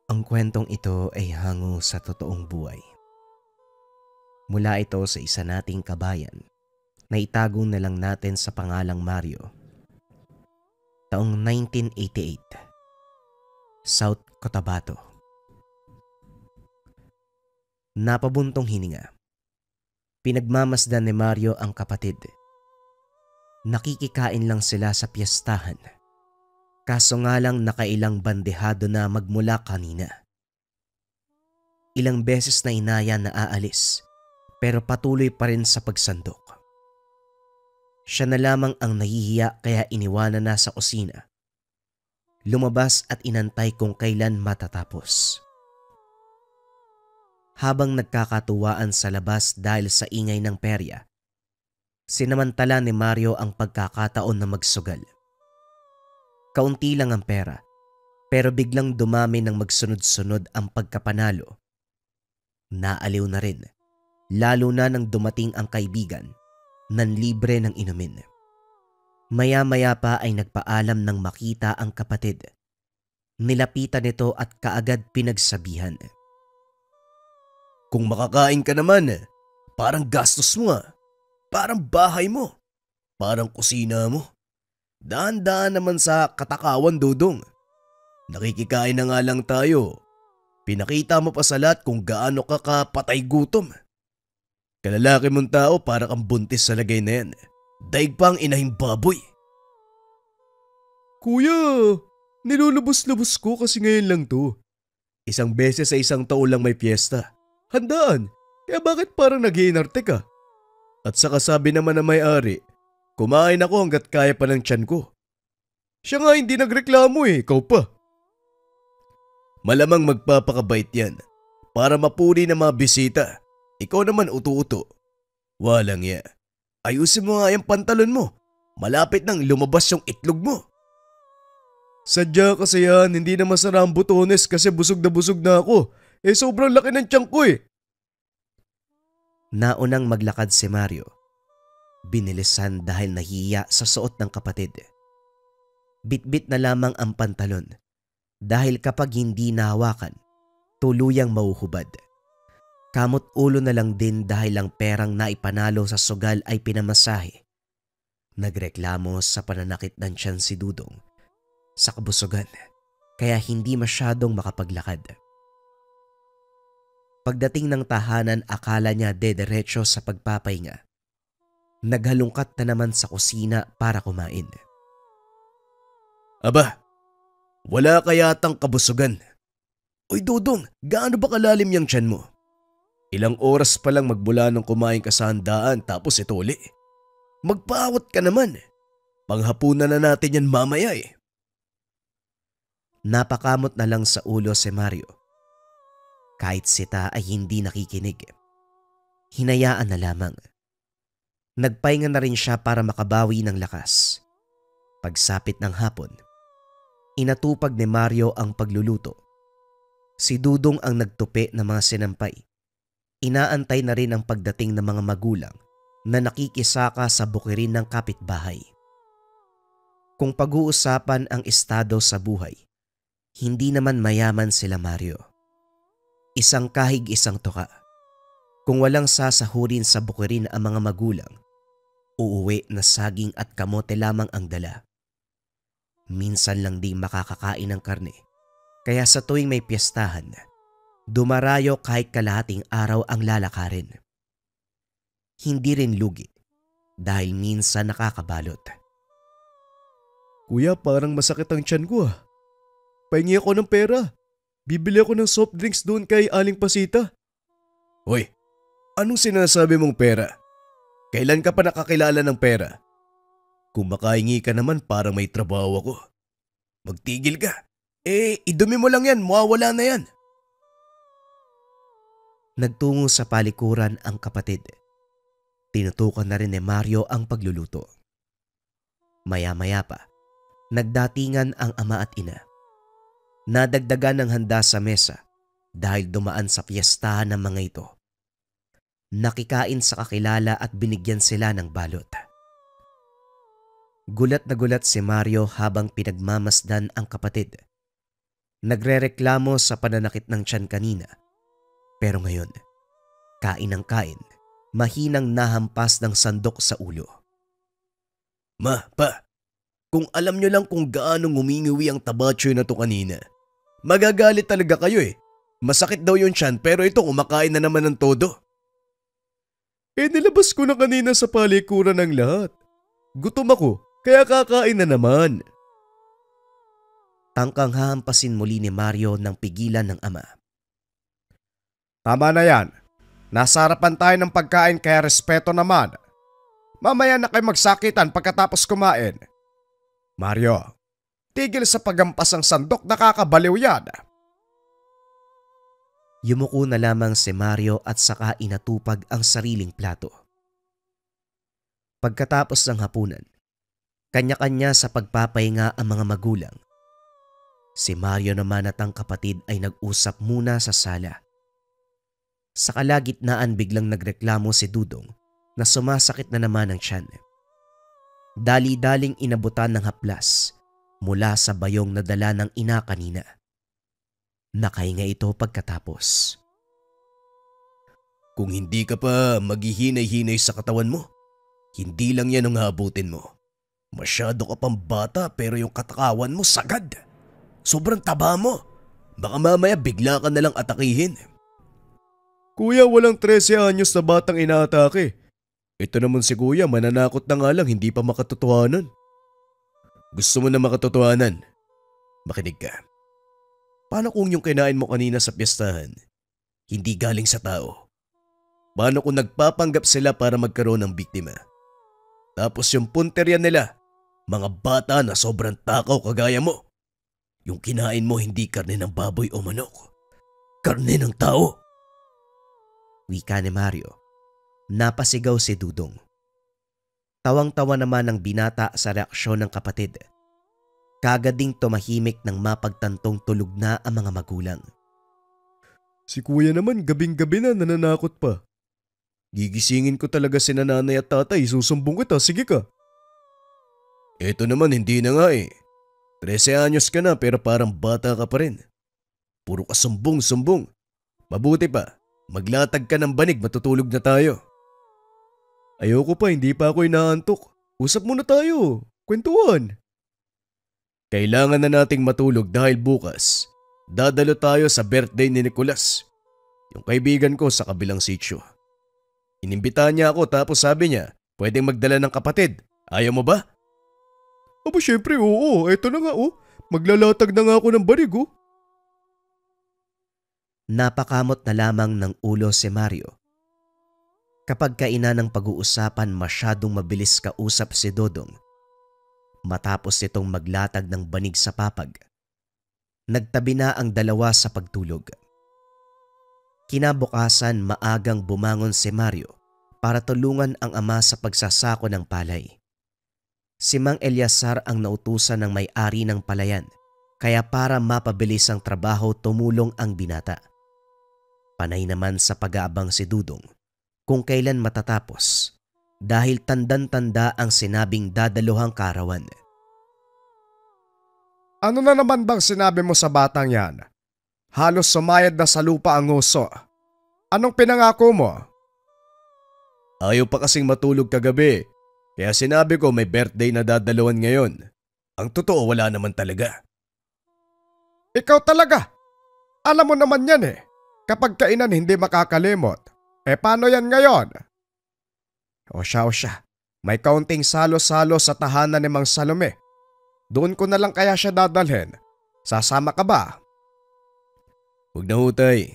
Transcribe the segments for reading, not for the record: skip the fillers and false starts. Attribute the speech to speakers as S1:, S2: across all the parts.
S1: Ang kwentong ito ay hango sa totoong buhay. Mula ito sa isa nating kabayan na itago na lang natin sa pangalang Mario. Taong 1988, South Cotabato. Napabuntong hininga. Pinagmamasdan ni Mario ang kapatid. Nakikikain lang sila sa piyestahan. Kaso nga lang nakailang bandehado na magmula kanina. Ilang beses na inaya na aalis pero patuloy pa rin sa pagsandok. Siya na lamang ang nahihiya kaya iniwanan na sa kusina. Lumabas at inantay kung kailan matatapos. Habang nagkakatuwaan sa labas dahil sa ingay ng perya, sinamantala ni Mario ang pagkakataon na magsugal. Kaunti lang ang pera, pero biglang dumami ng magsunod-sunod ang pagkapanalo. Naaliw na rin, lalo na nang dumating ang kaibigan, nanlibre ng inumin. Maya-maya pa ay nagpaalam nang makita ang kapatid. Nilapitan nito at kaagad pinagsabihan.
S2: Kung makakain ka naman, parang gastos mo Parang bahay mo. Parang kusina mo. Daan-daan naman sa katakawan, Dudong. Nakikikain na nga lang tayo. Pinakita mo pa sa lahat kung gaano ka kapatay gutom. Kalalaki mong tao para kang buntis sa lagay na yan. Daig pa ang inahing baboy. Kuya, nilulubos-lubos ko kasi ngayon lang to. Isang beses sa isang taon lang may piyesta. Handaan, kaya bakit parang nag-iinarte ka? At saka sabi naman na may-ari, kumain ako hanggat kaya pa ng tiyan ko. Siya nga hindi nagreklamo ikaw pa. Malamang magpapakabait yan para mapuri ng mga bisita. Ikaw naman utu-uto. Walang ya. Ayusin mo nga yung pantalon mo. Malapit nang lumabas yung itlog mo. Sadya kasi yan, hindi na masara ang butones kasi busog na ako. Sobrang laki ng tiyan ko
S1: Naunang maglakad si Mario. Binilisan dahil nahiya sa suot ng kapatid. Bitbit na lamang ang pantalon dahil kapag hindi nahawakan, tuluyang mauhubad. Kamot ulo na lang din dahil ang perang naipanalo sa sugal ay pinamasahe. Nagreklamo sa pananakit ng tiyan si Dudong sa kabusugan kaya hindi masyadong makapaglakad. Pagdating ng tahanan, akala niya dederecho sa pagpapahinga. Naghalungkat na naman sa kusina para kumain.
S2: Aba, wala kayatang kabusugan. Uy Dudong, gaano ba kalalim yung tiyan mo? Ilang oras pa lang magmula nung kumain ka sa handaan tapos ito uli. Magpaawat ka naman. Panghapunan na natin yan mamaya
S1: Napakamot na lang sa ulo si Mario. Kahit sita ay hindi nakikinig. Hinayaan na lamang. Nagpahinga na rin siya para makabawi ng lakas. Pagsapit ng hapon, inatupag ni Mario ang pagluluto. Si Dudong ang nagtupi ng mga sinampay. Inaantay na rin ang pagdating ng mga magulang na nakikisaka sa bukirin ng kapitbahay. Kung pag-uusapan ang estado sa buhay, hindi naman mayaman sila Mario. Isang kahig isang tuka. Kung walang sasahurin sa bukirin ang mga magulang, uuwi na saging at kamote lamang ang dala. Minsan lang ding makakakain ng karne, kaya sa tuwing may piyestahan, dumarayo kahit kalahating araw ang lalakarin. Hindi rin lugi dahil minsan nakakabalot.
S2: Kuya, parang masakit ang tiyan ko Pahingi ako ng pera. Bibili ako ng soft drinks doon kay Aling Pasita. Hoy, anong sinasabi mong pera? Kailan ka pa nakakilala ng pera? Kung makahingi ka naman parang may trabaho ako. Magtigil ka. Idumi mo lang yan, mawawala na yan.
S1: Nagtungo sa palikuran ang kapatid. Tinutukan na rin ni Mario ang pagluluto. Maya-maya pa, nagdatingan ang ama at ina. Nadagdagan ng handa sa mesa dahil dumaan sa piyestahan ng mga ito. Nakikain sa kakilala at binigyan sila ng balot. Gulat na gulat si Mario habang pinagmamasdan ang kapatid. Nagrereklamo sa pananakit ng tiyan kanina. Pero ngayon, kain ng kain, mahinang nahampas ng sandok sa ulo.
S2: Ma, pa, kung alam nyo lang kung gaano ngumingiwi ang tabachoy na to kanina, magagalit talaga kayo eh. Masakit daw yung tiyan pero ito kumakain na naman ng todo. Nilabas ko na kanina sa palikuran ng lahat. Gutom ako, kaya kakain na naman.
S1: Tangkang hahampasin muli ni Mario ng pigilan ng ama.
S3: Tama na yan. Nasa harapan tayo ng pagkain kaya respeto naman. Mamaya na kayo magsakitan pagkatapos kumain. Mario, tigil sa pagampas ng sandok, nakakabaliw yan.
S1: Yumuko na lamang si Mario at saka inatupag ang sariling plato. Pagkatapos ng hapunan, kanya-kanya sa pagpapahinga ang mga magulang. Si Mario naman at ang kapatid ay nag-usap muna sa sala. Sa kalagitnaan biglang nagreklamo si Dudong na sumasakit na naman ang tiyan. Dali-daling inabutan ng haplas mula sa bayong na dala ng ina kanina. Nakahinga ito pagkatapos.
S2: Kung hindi ka pa maghihinay-hinay sa katawan mo, hindi lang yan ang habutin mo. Masyado ka pang bata pero yung katakawan mo sagad. Sobrang taba mo. Baka mamaya bigla ka nalang atakihin.
S3: Kuya, walang 13 anyos na batang inaatake. Ito naman si kuya, mananakot na nga lang, hindi pa makatotohanan.
S2: Gusto mo na makatotohanan? Makinig ka. Paano kung yung kinain mo kanina sa piyestahan, hindi galing sa tao? Paano kung nagpapanggap sila para magkaroon ng biktima? Tapos yung punterya nila, mga bata na sobrang takaw kagaya mo. Yung kinain mo hindi karne ng baboy o manok, karne ng tao.
S1: Wika ni Mario. Napasigaw si Dudong. Tawang-tawa naman ang binata sa reaksyon ng kapatid. Kagad ding tumahimik nang mapagtantong tulog na ang mga magulang.
S3: Si kuya naman gabing-gabi na nananakot pa. Gigisingin ko talaga si nanay at tatay, susumbong kita, sige ka.
S2: Ito naman hindi na nga eh. 13 anyos ka na pero parang bata ka pa rin. Puro ka sumbong-sumbong. Mabuti pa, maglatag ka ng banig, matutulog na tayo.
S3: Ayoko pa, hindi pa ako inaantok. Usap muna tayo, kwentuhan.
S2: Kailangan na nating matulog dahil bukas, dadalo tayo sa birthday ni Nicolas, yung kaibigan ko sa kabilang sitio. Inimbitahan niya ako tapos sabi niya, pwedeng magdala ng kapatid. Ayaw mo ba?
S3: Aba syempre oo, eto na nga oh. Maglalatag na nga ako ng barig oh.
S1: Napakamot na lamang ng ulo si Mario. Kapag kainan ng pag-uusapan, masyadong mabilis kausap si Dodong. Matapos itong maglatag ng banig sa papag, nagtabi na ang dalawa sa pagtulog. Kinabukasan maagang bumangon si Mario para tulungan ang ama sa pagsasako ng palay. Si Mang Eliasar ang nautusan ng may-ari ng palayan, kaya para mapabilis ang trabaho tumulong ang binata. Panay naman sa pag-aabang si Dudong kung kailan matatapos dahil tandan-tanda ang sinabing dadaluhang kaarawan.
S3: Ano na naman bang sinabi mo sa batang yan? Halos sumayad na sa lupa ang uso. Anong pinangako mo?
S2: Ayaw pa kasing matulog kagabi, kaya sinabi ko may birthday na dadaluhan ngayon. Ang totoo wala naman talaga.
S3: Ikaw talaga. Alam mo naman yan eh. Kapag kainan hindi makakalimot. Paano yan ngayon? O siya. May kaunting salo-salo sa tahanan ni Mang Salome. Doon ko na lang kaya siya dadalhin. Sasama ka ba?
S2: Huwag na hutay.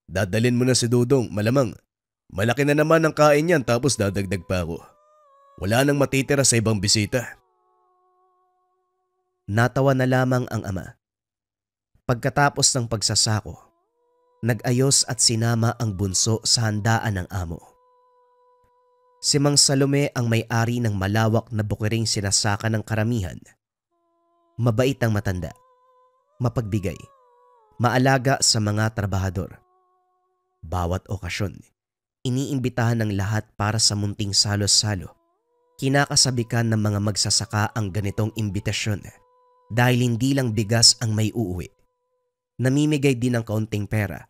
S2: Dadalhin mo na si Dudong, malamang. Malaki na naman ang kain yan tapos dadagdag pa ako. Wala nang matitira sa ibang bisita.
S1: Natawa na lamang ang ama. Pagkatapos ng pagsasako, nag-ayos at sinama ang bunso sa handaan ng amo. Si Mang Salome ang may-ari ng malawak na bukiring sinasaka ng karamihan. Mabait ang matanda, mapagbigay, maalaga sa mga trabahador. Bawat okasyon, iniimbitahan ng lahat para sa munting salo-salo. Kinakasabikan ng mga magsasaka ang ganitong imbitasyon dahil hindi lang bigas ang may uuwi, Namimigay din ng kaunting pera,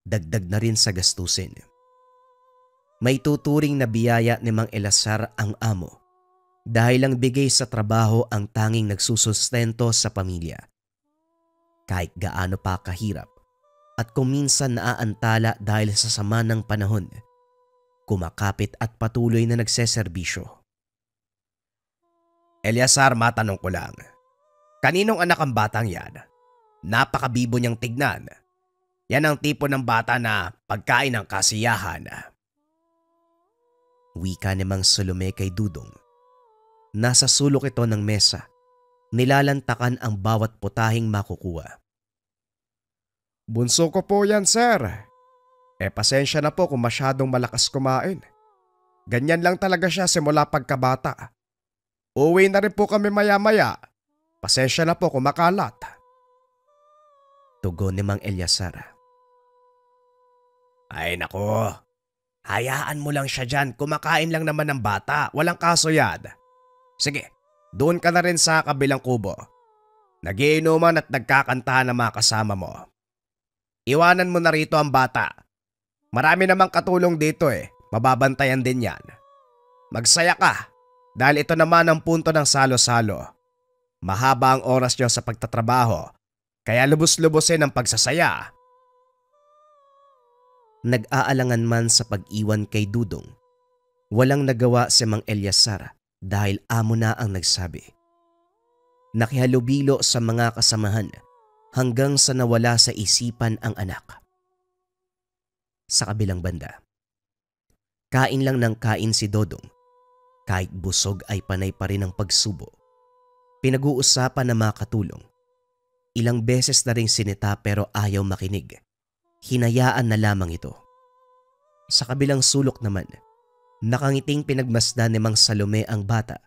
S1: dagdag na rin sa gastusin. May tuturing na biyaya ni Mang Eleazar ang amo dahil lang bigay sa trabaho ang tanging nagsusustento sa pamilya. Kahit gaano pa kahirap at kung minsan naaantala dahil sa sama ng panahon, kumakapit at patuloy na nagseserbisyo.
S2: Eleazar, matanong ko lang. Kaninong anak ang batang yan? Napakabibo niyang tignan. Yan ang tipo ng bata na pagkain ng kasiyahan.
S1: Wika ni Mang Salome kay Dudong. Nasa sulok ito ng mesa, nilalantakan ang bawat putahing makukuha.
S3: Bunso ko po yan, sir. Pasensya na po kung masyadong malakas kumain. Ganyan lang talaga siya simula pagkabata. Uwi na rin po kami maya-maya. Pasensya na po kung makalat.
S1: Tugon ni Mang Eleazar.
S2: Ay nako, hayaan mo lang siya dyan. Kumakain lang naman ng bata. Walang kaso yan. Sige, doon ka na rin sa kabilang kubo. Nagiinuman at nagkakantahan ng mga kasama mo. Iwanan mo na rito ang bata. Marami namang katulong dito Mababantayan din yan. Magsaya ka dahil ito naman ang punto ng salo-salo. Mahaba ang oras nyo sa pagtatrabaho kaya lubos-lubosin ang pagsasaya.
S1: Nag-aalangan man sa pag-iwan kay Dudong, walang nagawa si Mang Eleazar dahil amo na ang nagsabi. Nakihalubilo sa mga kasamahan hanggang sa nawala sa isipan ang anak. Sa kabilang banda, kain lang ng kain si Dodong. Kahit busog ay panay pa rin ang pagsubo. Pinag-uusapan na makatulong. Ilang beses na ring sinita pero ayaw makinig. Hinayaan na lamang ito. Sa kabilang sulok naman, nakangiting pinagmasdan ni Mang Salome ang bata.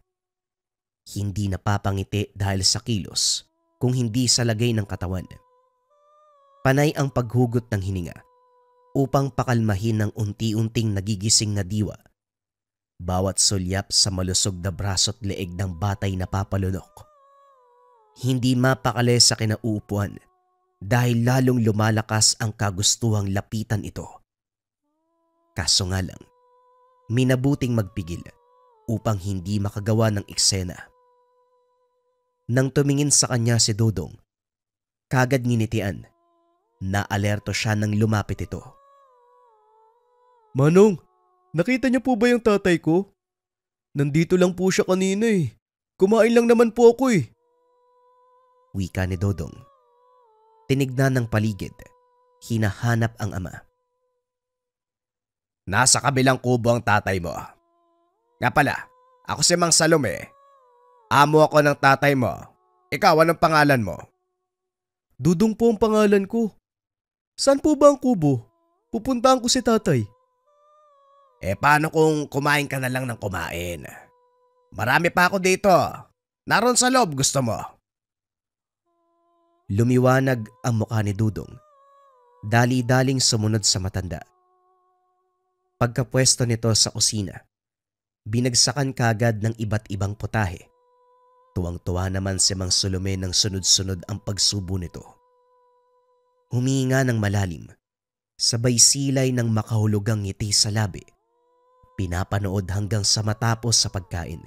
S1: Hindi napapangiti dahil sa kilos kung hindi sa lagay ng katawan. Panay ang paghugot ng hininga upang pakalmahin ng unti-unting nagigising na diwa. Bawat sulyap sa malusog na braso't leeg ng batay napapalunok. Hindi mapakali sa kinauupuan dahil lalong lumalakas ang kagustuhang lapitan ito. Kaso nga lang, minabuting magpigil upang hindi makagawa ng eksena. Nang tumingin sa kanya si Dodong, kagad nginitian na alerto siya nang lumapit ito.
S2: Manong, nakita niyo po ba yung tatay ko? Nandito lang po siya kanina Kumain lang naman po ako
S1: Wika ni Dodong. Tinignan ng paligid, hinahanap ang ama.
S2: Nasa kabilang kubo ang tatay mo. Nga pala, ako si Mang Salome. Amo ako ng tatay mo. Ikaw, anong pangalan mo?
S4: Dudong po ang pangalan ko. Saan po ba ang kubo? Pupuntahan ko si tatay.
S2: Paano kung kumain ka na lang ng kumain? Marami pa ako dito. Naroon sa loob, gusto mo?
S1: Lumiwanag ang mukha ni Dudong. Dali-daling sumunod sa matanda. Pagkapwesto nito sa kusina, binagsakan kagad ng iba't ibang putahe. Tuwang-tuwa naman si Mang Salome ng sunod-sunod ang pagsubo nito. Huminga ng malalim, sabay silay ng makahulugang ngiti sa labi. Pinapanood hanggang sa matapos sa pagkain.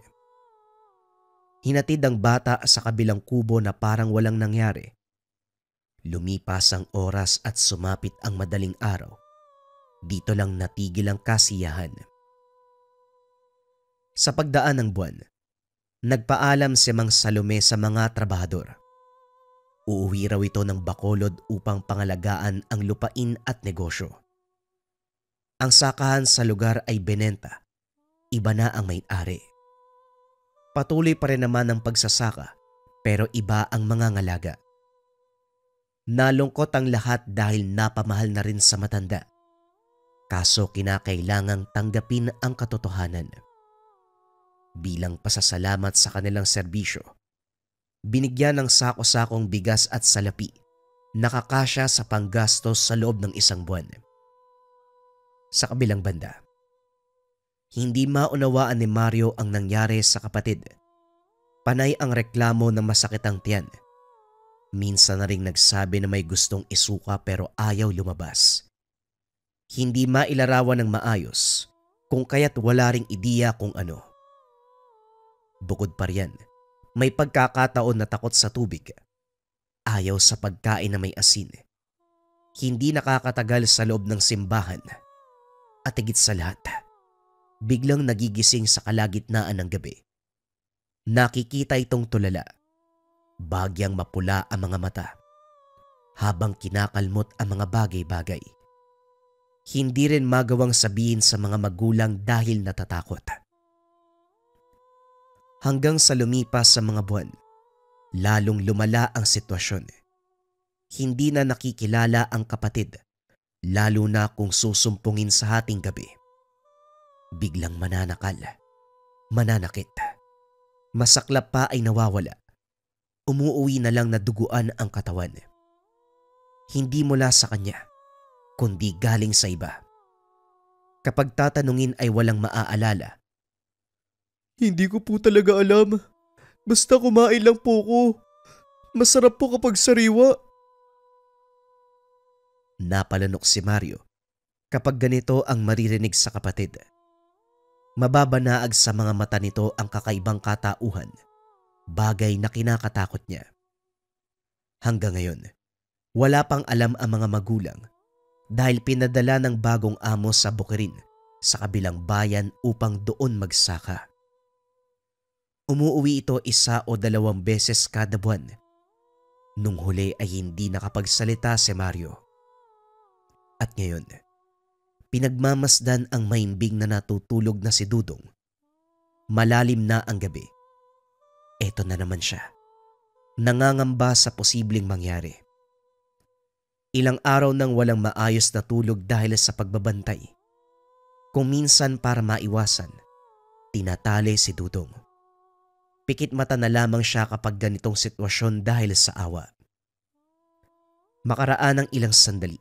S1: Hinatid ang bata sa kabilang kubo na parang walang nangyari. Lumipas ang oras at sumapit ang madaling araw. Dito lang natigil ang kasiyahan. Sa pagdaan ng buwan, nagpaalam si Mang Salome sa mga trabahador. Uuwi raw ito ng Bacolod upang pangalagaan ang lupain at negosyo. Ang sakahan sa lugar ay benenta. Iba na ang may-ari. Patuloy pa rin naman ang pagsasaka pero iba ang mga ngalaga. Nalungkot ang lahat dahil napamahal na rin sa matanda. Kaso kinakailangang tanggapin ang katotohanan. Bilang pasasalamat sa kanilang serbisyo, binigyan ng sako-sakong bigas at salapi, nakakasya sa panggastos sa loob ng isang buwan. Sa kabilang banda, hindi maunawaan ni Mario ang nangyari sa kapatid. Panay ang reklamo ng masakit ang tiyan. Minsan na ring nagsabi na may gustong isuka pero ayaw lumabas. Hindi mailarawan ng maayos kung kaya't wala ring ideya kung ano. Bukod pa riyan, may pagkakataon na takot sa tubig. Ayaw sa pagkain na may asin. Hindi nakakatagal sa loob ng simbahan. At higit sa lahat, biglang nagigising sa kalagitnaan ng gabi. Nakikita itong tulala. Bagyang mapula ang mga mata. Habang kinakalmot ang mga bagay-bagay. Hindi rin magawang sabihin sa mga magulang dahil natatakot. Hanggang sa lumipas sa mga buwan, lalong lumala ang sitwasyon. Hindi na nakikilala ang kapatid, lalo na kung susumpungin sa hating gabi. Biglang mananakal, mananakit. Masaklap pa ay nawawala. Umuuwi na lang na duguan ang katawan. Hindi mula sa kanya, kundi galing sa iba. Kapag tatanungin ay walang maaalala.
S4: Hindi ko po talaga alam. Basta kumain lang po ko. Masarap po kapag sariwa.
S1: Napalanok si Mario kapag ganito ang maririnig sa kapatid. Mababanaag sa mga mata nito ang kakaibang katauhan, bagay na kinakatakot niya. Hanggang ngayon, wala pang alam ang mga magulang dahil pinadala ng bagong amo sa Bukirin sa kabilang bayan upang doon magsaka. Umuuwi ito 1 o 2 beses kada buwan. Nung huli ay hindi nakapagsalita si Mario. At ngayon, pinagmamasdan ang maimbing na natutulog na si Dudong. Malalim na ang gabi. Eto na naman siya. Nangangamba sa posibleng mangyari. Ilang araw nang walang maayos na tulog dahil sa pagbabantay. Kung minsan para maiwasan, tinatali si Dudong. Pikit mata na lamang siya kapag ganitong sitwasyon dahil sa awa. Makaraan ng ilang sandali,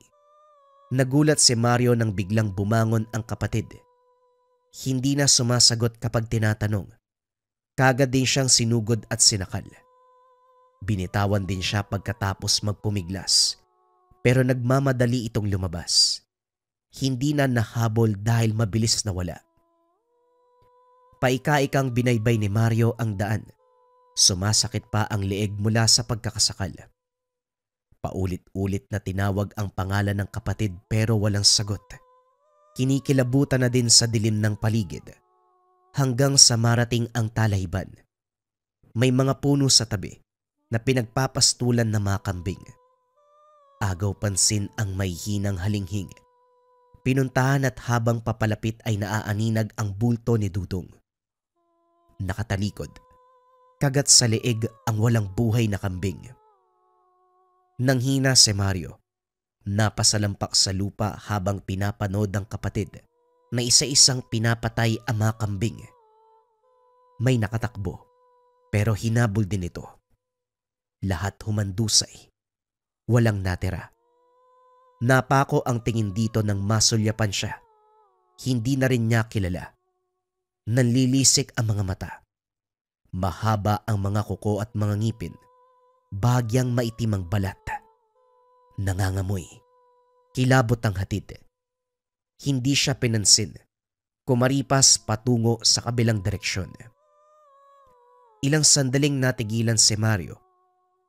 S1: nagulat si Mario nang biglang bumangon ang kapatid. Hindi na sumasagot kapag tinatanong. Kagad din siyang sinugod at sinakal. Binitawan din siya pagkatapos magpumiglas. Pero nagmamadali itong lumabas. Hindi na nahabol dahil mabilis na wala. Paika-ikang binaybay ni Mario ang daan. Sumasakit pa ang leeg mula sa pagkakasakal. Paulit-ulit na tinawag ang pangalan ng kapatid pero walang sagot. Kinikilabutan na din sa dilim ng paligid. Hanggang sa marating ang talahiban. May mga puno sa tabi na pinagpapastulan ng mga kambing. Agaw pansin ang may hinang halinghing. Pinuntahan at habang papalapit ay naaaninag ang bulto ni Dudong. Nakatalikod, kagat sa leeg ang walang buhay na kambing. Nanghina si Mario, napasalampak sa lupa habang pinapanood ng kapatid na isa-isang pinapatay ang mga kambing. May nakatakbo, pero hinabol din ito. Lahat humandusay, walang natira. Napako ang tingin dito nang masulyapan siya. Hindi na rin niya kilala. Nanlilisik ang mga mata. Mahaba ang mga kuko at mga ngipin. Bagyang maitim ang balat. Nangangamoy. Kilabot ang hatid. Hindi siya pinansin. Kumaripas patungo sa kabilang direksyon. Ilang sandaling natigilan si Mario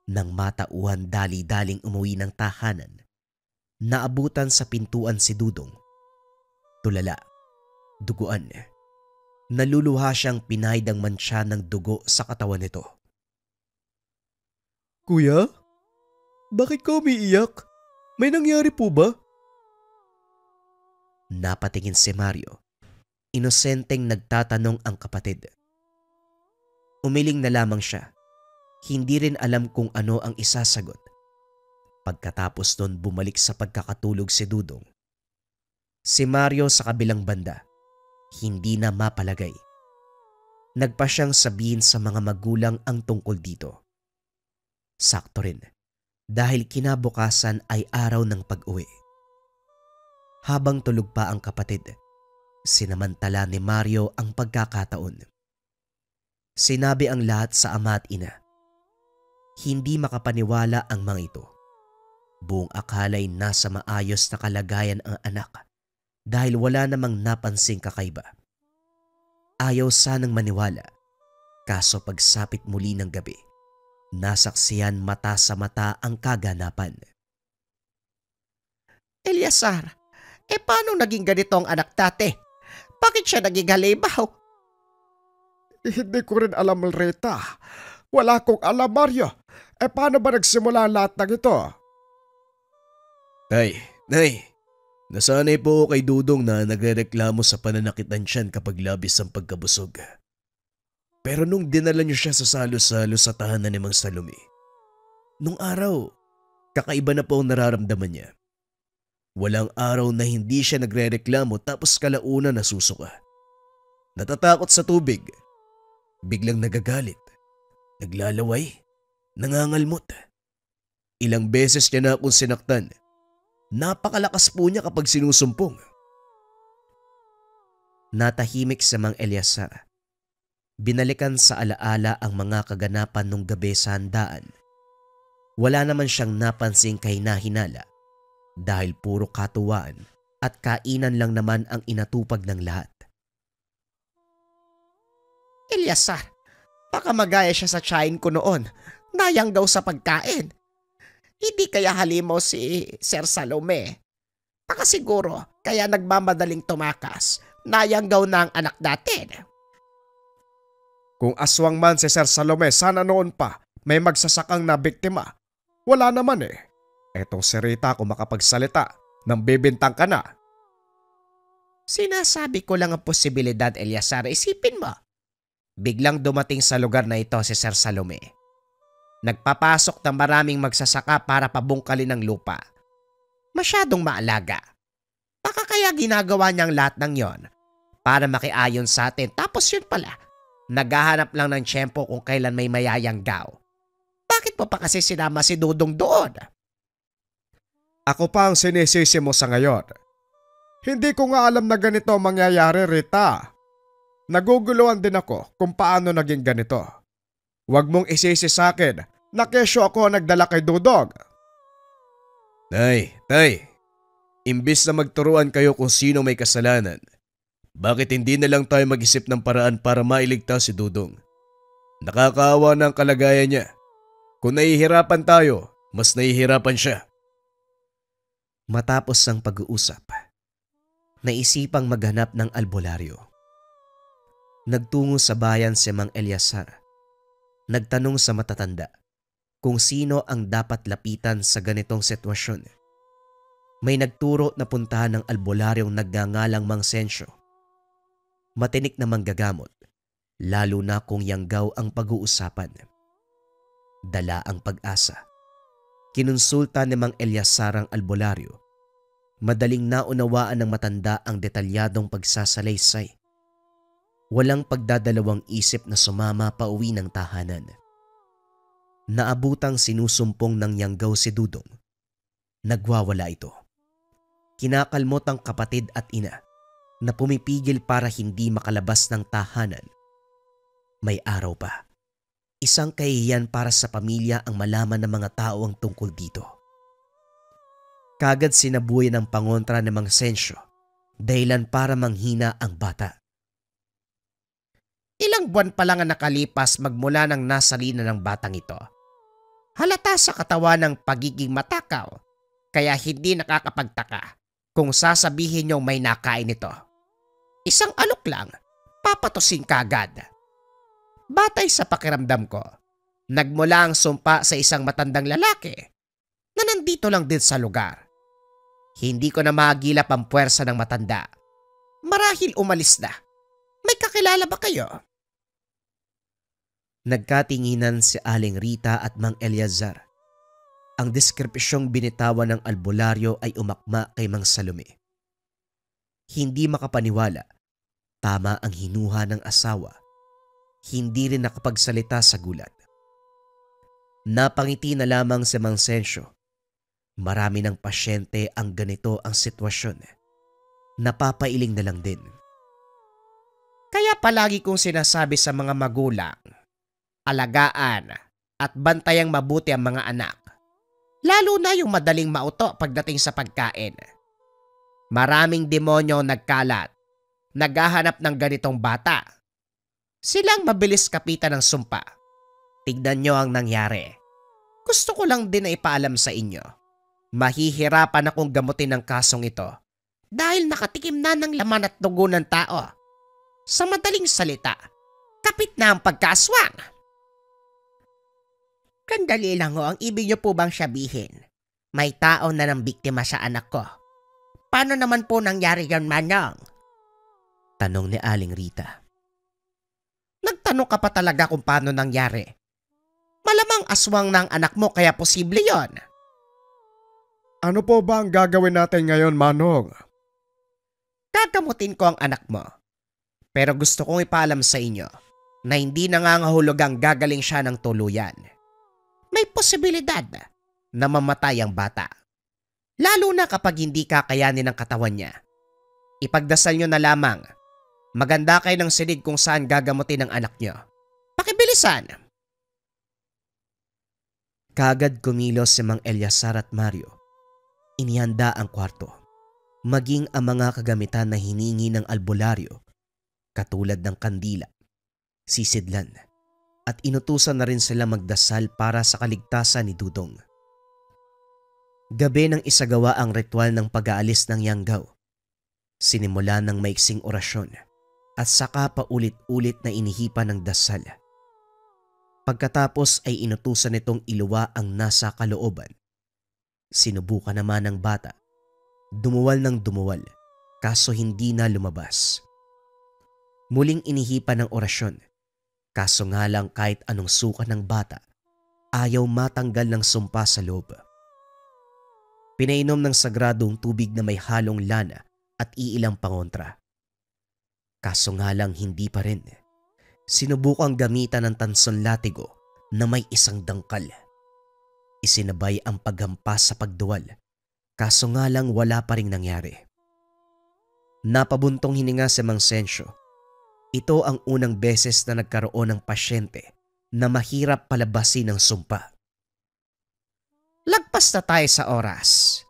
S1: nang matauhan dali-daling umuwi ng tahanan. Naabutan sa pintuan si Dudong. Tulala, duguan. Naluluha siyang pinaydang mantsa ng dugo sa katawan nito.
S4: Kuya? Bakit ka umiiyak? May nangyari po ba?
S1: Napatingin si Mario. Inosenteng nagtatanong ang kapatid. Umiling na lamang siya. Hindi rin alam kung ano ang isasagot. Pagkatapos nun bumalik sa pagkakatulog si Dudong. Si Mario sa kabilang banda, hindi na mapalagay. Nagpa siyang sabihin sa mga magulang ang tungkol dito. Sakto rin, dahil kinabukasan ay araw ng pag-uwi. Habang tulog pa ang kapatid, sinamantala ni Mario ang pagkakataon. Sinabi ang lahat sa ama at ina. Hindi makapaniwala ang mga ito. Buong akala'y nasa maayos na kalagayan ang anak dahil wala namang napansing kakaiba. Ayaw sanang maniwala, kaso pagsapit muli ng gabi, nasaksiyan mata sa mata ang kaganapan.
S5: Eliasar, paano naging ganito ang anak dati? Bakit siya naging halimaw?
S3: Hindi ko rin alam, Rita. Wala kong alam, Mario. Paano ba nagsimula ang lahat ng ito?
S2: Nay, nasanay po ako kay Dudong na nagrereklamo sa pananakit ng tiyan kapag labis ang pagkabusog. Pero nung dinala niyo siya sa salo-salo sa tahanan ni Mang Salome, nung araw, kakaiba na po ang nararamdaman niya. Walang araw na hindi siya nagrereklamo tapos kalaunan nasusuka. Natatakot sa tubig, biglang nagagalit, naglalaway, nangangalmot. Ilang beses niya na akong sinaktan. Napakalakas po niya kapag sinusumpong.
S1: Natahimik si Mang Eliasar. Binalikan sa alaala ang mga kaganapan nung gabi sa handaan. Wala naman siyang napansing kahinahinala dahil puro katuwaan at kainan lang naman ang inatupag ng lahat.
S5: Eliasar, baka magaya siya sa tiyahin ko noon. Nayang daw sa pagkain. Hindi kaya halimaw si Sir Salome. Baka siguro kaya nagmamadaling tumakas. Nayang daw na ang anak natin.
S3: Kung aswang man si Sir Salome, sana noon pa may magsasakang na biktima. Wala naman eh. Etong si Rita kung makapagsalita, nang bibintang ka na.
S5: Sinasabi ko lang ang posibilidad, Eliasar. Isipin mo. Biglang dumating sa lugar na ito si Sir Salome. Nagpapasok ng maraming magsasaka para pabungkalin ng lupa. Masyadong maalaga. Baka kaya ginagawa niyang lahat ng yon para makiayon sa atin. Tapos yun pala, naghahanap lang ng tiyempo kung kailan may mayayanggaw. Bakit mo pa kasi sinama si Dudong doon?
S3: Ako pa ang sinisisi mo sa ngayon. Hindi ko nga alam na ganito ang mangyayari, Rita. Naguguluhan din ako kung paano naging ganito. Huwag mong isisi sa akin na kesyo ako nagdala kay Dudong.
S2: Tay, imbis na magturuan kayo kung sino may kasalanan, bakit hindi na lang tayo mag-isip ng paraan para mailigtas si Dudong? Nakakaawa na ang kalagayan niya. Kung nahihirapan tayo, mas nahihirapan siya.
S1: Matapos ang pag-uusap, naisipang maghanap ng albularyo. Nagtungo sa bayan si Mang Eliasar. Nagtanong sa matatanda kung sino ang dapat lapitan sa ganitong sitwasyon. May nagturo na puntahan ng albularyong nagngangalang Mang Sensyo. Matinik na manggagamot, lalo na kung yanggaw ang pag-uusapan. Dala ang pag-asa. Kinonsulta ni Mang Eliasar ang albularyo. Madaling naunawaan ng matanda ang detalyadong pagsasalaysay. Walang pagdadalawang isip na sumama pa uwi ng tahanan. Naabutang sinusumpong ng yanggaw si Dudong. Nagwawala ito. Kinakalmot ang kapatid at ina na pumipigil para hindi makalabas ng tahanan. May araw pa. Isang kahihiyan para sa pamilya ang malaman ng mga tao ang tungkol dito. Kagad sinabuhay ng pangontra ni Mang Sensyo dahilan para manghina ang bata.
S5: Ilang buwan pa lang ang nakalipas magmula ng nasalina ng batang ito. Halata sa katawan ng pagiging matakaw, kaya hindi nakakapagtaka kung sasabihin niyong may nakain ito. Isang alok lang, papatusin kagad. Batay sa pakiramdam ko, nagmula ang sumpa sa isang matandang lalaki na nandito lang din sa lugar. Hindi ko na magilap ang puwersa ng matanda. Marahil umalis na. May kakilala ba kayo?
S1: Nagkatinginan si Aling Rita at Mang Eliasar. Ang deskripsyong binitawan ng albularyo ay umakma kay Mang Salome. Hindi makapaniwala, tama ang hinuha ng asawa. Hindi rin nakapagsalita sa gulat. Napangiti na lamang si Mang Sensyo. Marami ng pasyente ang ganito ang sitwasyon. Napapailing na lang din.
S5: Kaya palagi kong sinasabi sa mga magulang, alagaan at bantayang mabuti ang mga anak. Lalo na yung madaling mauto pagdating sa pagkain. Maraming demonyo nagkalat, naghahanap ng ganitong bata. Silang mabilis kapitan ng sumpa. Tignan nyo ang nangyari. Gusto ko lang din na ipaalam sa inyo. Mahihirapan akong gamutin ang kasong ito dahil nakatikim na ng laman at dugo ng tao. Sa madaling salita, kapit na ang pagkaaswang. Kandali lang ho, ang ibig niyo po bang sabihin? May tao na nang biktima sa anak ko. Paano naman po nangyari yan, Manong?
S1: Tanong ni Aling Rita.
S5: Nagtanong ka pa talaga kung paano nangyari. Malamang aswang ng anak mo kaya posible yon.
S3: Ano po ba ang gagawin natin ngayon, Manong?
S5: Gagamutin ko ang anak mo. Pero gusto kong ipaalam sa inyo na hindi nangangahulugang gagaling siya ng tuluyan. May posibilidad na mamatay ang bata. Lalo na kapag hindi kakayanin ng katawan niya. Ipagdasal nyo na lamang. Maganda kayo ng silid kung saan gagamutin ang anak nyo. Pakibilisan!
S1: Kagad kumilos si Mang Eliasar at Mario. Inihanda ang kwarto, maging ang mga kagamitan na hiningi ng albularyo, katulad ng kandila, sisidlan, at inutusan na rin sila magdasal para sa kaligtasan ni Dudong. Gabi nang isagawa ang ritual ng pag-aalis ng Yanggaw, sinimula ng maiksing orasyon at saka paulit-ulit na inihipan ng dasal. Pagkatapos ay inutusan nitong iluwa ang nasa kalooban. Sinubukan naman ng bata. Dumuwal ng dumuwal, kaso hindi na lumabas. Muling inihipan ng orasyon, kaso nga lang kahit anong suka ng bata, ayaw matanggal ng sumpa sa loob. Pinainom ng sagradong tubig na may halong lana at iilang pangontra. Kaso nga lang hindi pa rin. Sinubukang gamitan ng tanson latigo na may isang dangkal. Isinabay ang paghampas sa pagduwal, kaso nga lang wala pa ring nangyari. Napabuntong hininga si Mang Sensyo. Ito ang unang beses na nagkaroon ng pasyente na mahirap palabasin ng sumpa.
S5: Lagpas na tayo sa oras.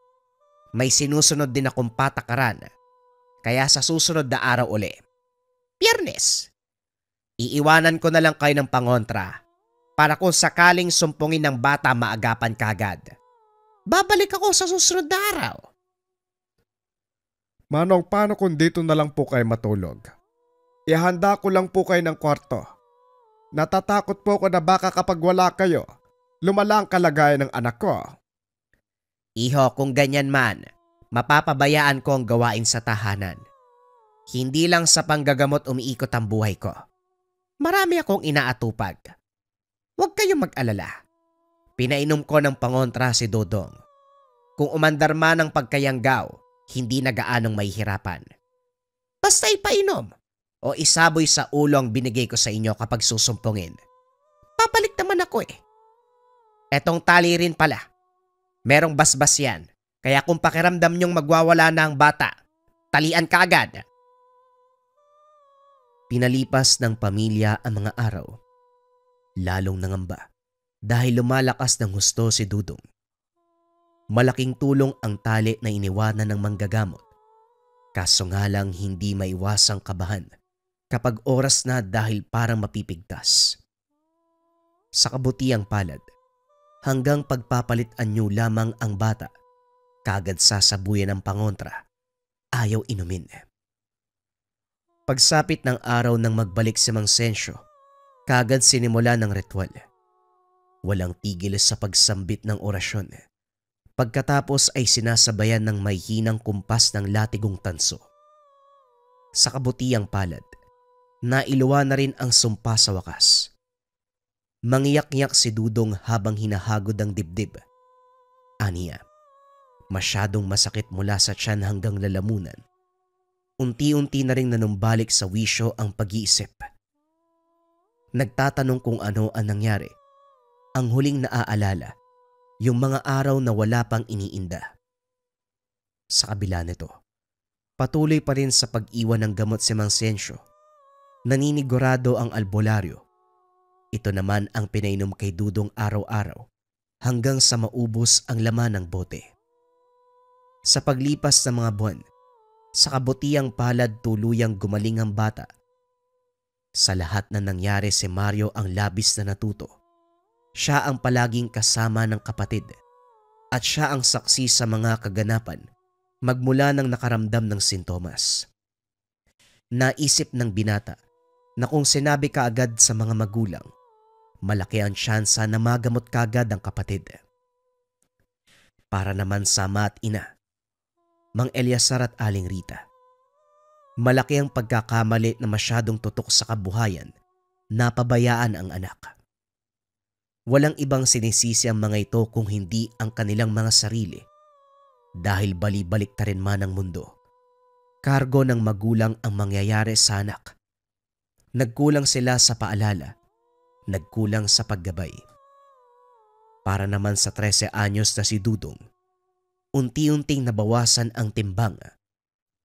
S5: May sinusunod din akong patakaran, kaya sa susunod na araw uli, Biyernes, iiwanan ko na lang kayo ng pangontra para kung sakaling sumpungin ng bata maagapan kagad. Babalik ako sa susunod na araw.
S3: Manong, paano kung dito na lang po kayo matulog? Ihanda ko lang po kayo ng kwarto. Natatakot po ko na baka kapag wala kayo, lumala ang kalagayan ng anak ko.
S5: Iho, kung ganyan man, mapapabayaan ko ang gawain sa tahanan. Hindi lang sa panggagamot umiikot ang buhay ko. Marami akong inaatupag. Huwag kayong mag-alala. Pinainom ko ng pangontra si Dodong. Kung umandar man ang pagkayanggaw, hindi na gaanong mahihirapan. Basta ipainom o isaboy sa ulo ang binigay ko sa inyo kapag susumpungin. Papalik naman ako eh. Etong tali rin pala. Merong basbas yan. Kaya kung pakiramdam nyong magwawala na ang bata, talian ka agad.
S1: Pinalipas ng pamilya ang mga araw. Lalong nangamba dahil lumalakas ng husto si Dudong. Malaking tulong ang tali na iniwanan ng manggagamot. Kaso nga lang hindi maiwasang kabahan kapag oras na dahil parang mapipigtas. Sa kabutiang palad, hanggang pagpapalit anyo lamang ang bata, kagad sasabuyan ng pangontra, ayaw inumin. Pagsapit ng araw nang magbalik si Mang Sensyo, kagad sinimula ng ritual. Walang tigil sa pagsambit ng orasyon. Pagkatapos ay sinasabayan ng may hinang kumpas ng latigong tanso. Sa kabutiang palad, nailuwa na rin ang sumpa sa wakas. Mangiyak-ngiyak si Dudong habang hinahagod ang dibdib. Aniya, masyadong masakit mula sa tiyan hanggang lalamunan. Unti-unti na rin nanumbalik sa wisyo ang pag-iisip. Nagtatanong kung ano ang nangyari. Ang huling naaalala, yung mga araw na wala pang iniinda. Sa kabila nito, patuloy pa rin sa pag-iwan ng gamot si Mang Sensyo. Naninigurado ang albularyo. Ito naman ang pinainom kay Dudong araw-araw hanggang sa maubos ang laman ng bote. Sa paglipas ng mga buwan, sa kabutiang palad tuluyang gumaling ang bata. Sa lahat na nangyari si Mario ang labis na natuto. Siya ang palaging kasama ng kapatid at siya ang saksi sa mga kaganapan magmula nang nakaramdam ng sintomas. Naisip ng binata na kung sinabi kaagad sa mga magulang, malaki ang tsansa na magamot kaagad ang kapatid. Para naman sa ama at ina, Mang Eliasar at Aling Rita, malaki ang pagkakamali na masyadong tutok sa kabuhayan na pabayaan ang anak. Walang ibang sinisisi ang mga ito kung hindi ang kanilang mga sarili dahil bali-balik ta rin man ang mundo. Kargo ng magulang ang mangyayari sa anak. Nagkulang sila sa paalala, nagkulang sa paggabay. Para naman sa 13 anyos na si Dudong, unti-unting nabawasan ang timbang,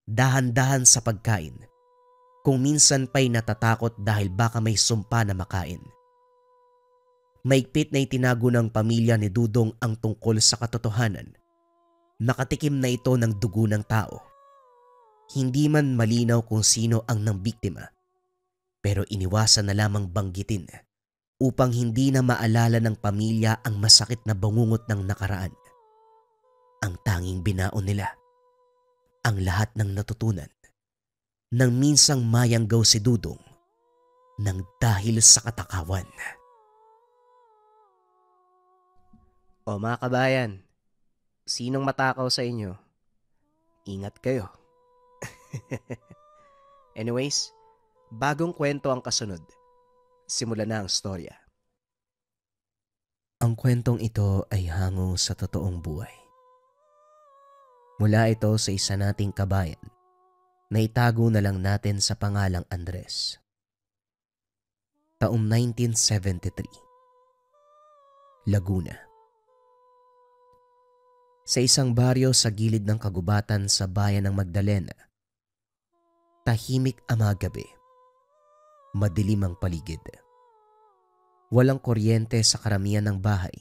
S1: dahan-dahan sa pagkain, kung minsan pa'y natatakot dahil baka may sumpa na makain. Maigpit na itinago ng pamilya ni Dudong ang tungkol sa katotohanan. Nakatikim na ito ng dugo ng tao. Hindi man malinaw kung sino ang nambiktima, pero iniwasan na lamang banggitin upang hindi na maalala ng pamilya ang masakit na bangungot ng nakaraan. Ang tanging binaon nila, ang lahat ng natutunan, nang minsang mayanggaw si Dudong nang dahil sa katakawan. O mga kabayan, sinong matakaw sa inyo? Ingat kayo. Anyways, bagong kwento ang kasunod. Simulan na ang storya. Ang kwentong ito ay hango sa totoong buhay. Mula ito sa isa nating kabayan na itago na lang natin sa pangalang Andres. Taong 1973. Laguna. Sa isang baryo sa gilid ng kagubatan sa bayan ng Magdalena, tahimik ang mga gabi. Madilim ang paligid. Walang kuryente sa karamihan ng bahay.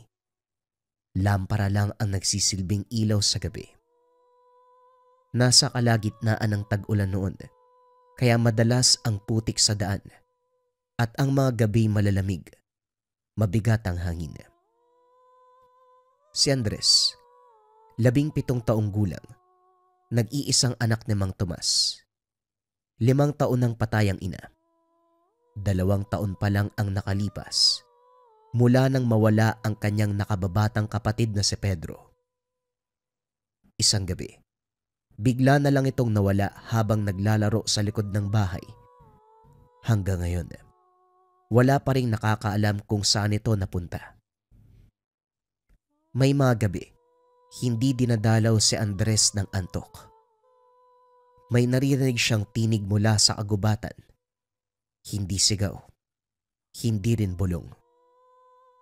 S1: Lampara lang ang nagsisilbing ilaw sa gabi. Nasa kalagitnaan ng tag-ulan noon, kaya madalas ang putik sa daan at ang mga gabi malalamig, mabigat ang hangin. Si Andres, 17 taong gulang, nag-iisang anak ni Mang Tomas. 5 taon nang patay ang ina. 2 taon pa lang ang nakalipas mula nang mawala ang kanyang nakababatang kapatid na si Pedro. Isang gabi, bigla na lang itong nawala habang naglalaro sa likod ng bahay. Hanggang ngayon, wala pa ring nakakaalam kung saan ito napunta. May mga gabi, hindi dinadalaw si Andres ng antok. May naririnig siyang tinig mula sa kagubatan. Hindi sigaw, hindi rin bulong.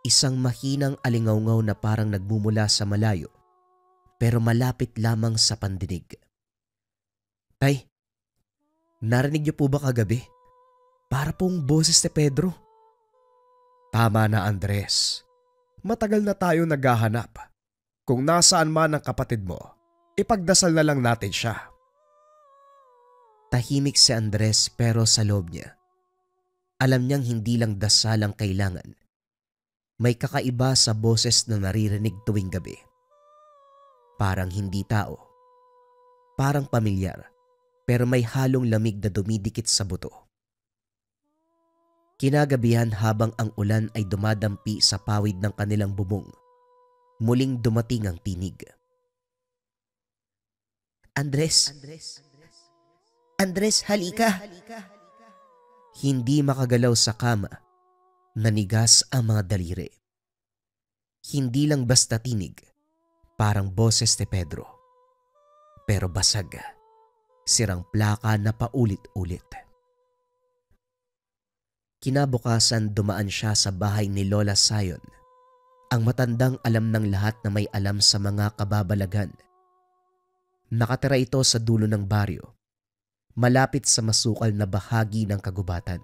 S1: Isang mahinang alingawngaw na parang nagmumula sa malayo, pero malapit lamang sa pandinig. Tay, narinig niyo po ba kagabi? Para pong boses ni Pedro.
S3: Tama na, Andres. Matagal na tayo naghahanap. Kung nasaan man ang kapatid mo, ipagdasal na lang natin siya.
S1: Tahimik si Andres pero sa loob niya, alam niyang hindi lang dasal ang kailangan. May kakaiba sa boses na naririnig tuwing gabi. Parang hindi tao. Parang pamilyar, pero may halong lamig na dumidikit sa buto. Kinagabihan habang ang ulan ay dumadampi sa pawid ng kanilang bubong, muling dumating ang tinig. Andres! Andres, halika! Hindi makagalaw sa kama, nanigas ang mga daliri. Hindi lang basta tinig, parang boses ni Pedro. Pero basag, sirang plaka na paulit-ulit. Kinabukasan dumaan siya sa bahay ni Lola Sayon, ang matandang alam ng lahat na may alam sa mga kababalagan. Nakatira ito sa dulo ng baryo, malapit sa masukal na bahagi ng kagubatan.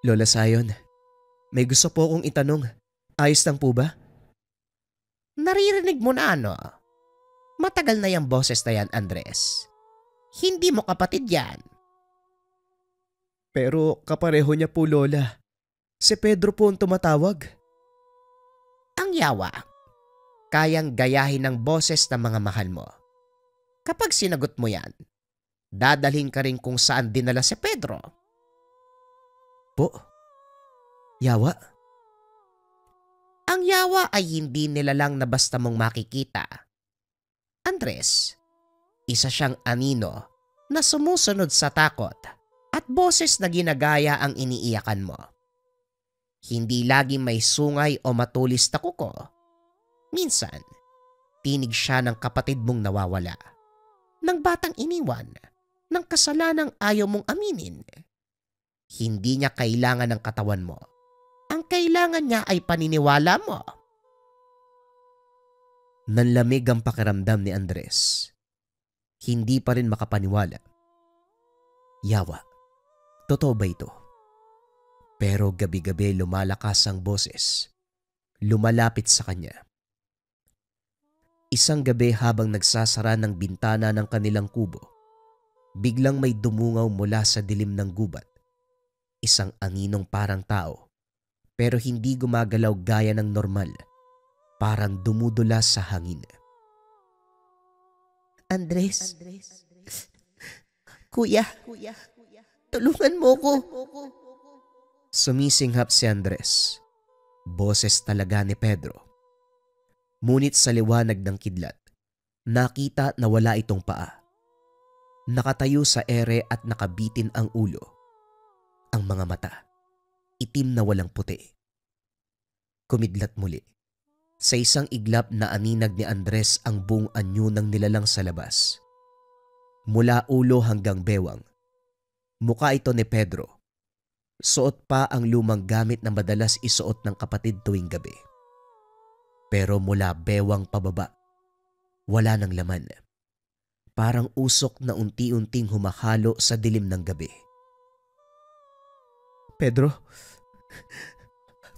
S1: Lola Sayon, may gusto po akong itanong. Ayos lang po ba?
S5: Naririnig mo na ano? Matagal na yung boses na yan, Andres. Hindi mo kapatid yan.
S1: Pero kapareho niya po, Lola. Si Pedro po ang tumatawag.
S5: Ang yawa, kayang gayahin ng boses ng mga mahal mo. Kapag sinagot mo yan, dadalhin ka rin kung saan dinala si Pedro.
S1: Po? Yawa?
S5: Ang yawa ay hindi nilalang na basta mong makikita. Andres, isa siyang anino na sumusunod sa takot at boses na ginagaya ang iniiyakan mo. Hindi lagi may sungay o matulis na kuko. Minsan, tinig siya ng kapatid mong nawawala, ng batang iniwan, ng kasalanang ayaw mong aminin. Hindi niya kailangan ng katawan mo. Ang kailangan niya ay paniniwala mo.
S1: Nanlamig ang pakiramdam ni Andres. Hindi pa rin makapaniwala. Yawa, totoo ba ito? Pero gabi-gabi lumalakas ang boses. Lumalapit sa kanya. Isang gabi habang nagsasara ng bintana ng kanilang kubo, biglang may dumungaw mula sa dilim ng gubat. Isang aninong parang tao, pero hindi gumagalaw gaya ng normal. Parang dumudula sa hangin.
S5: Andres, Kuya, tulungan mo ko.
S1: Sumisinghap si Andres. Boses talaga ni Pedro. Ngunit sa liwanag ng kidlat, nakita na wala itong paa. Nakatayo sa ere at nakabitin ang ulo. Ang mga mata, itim na walang puti. Kumidlat muli. Sa isang iglap na aninag ni Andres ang buong anyo ng nilalang sa labas. Mula ulo hanggang bewang. Mukha ito ni Pedro. Suot pa ang lumang gamit na madalas isuot ng kapatid tuwing gabi. Pero mula bewang pababa, wala nang laman. Parang usok na unti-unting humahalo sa dilim ng gabi.
S4: Pedro?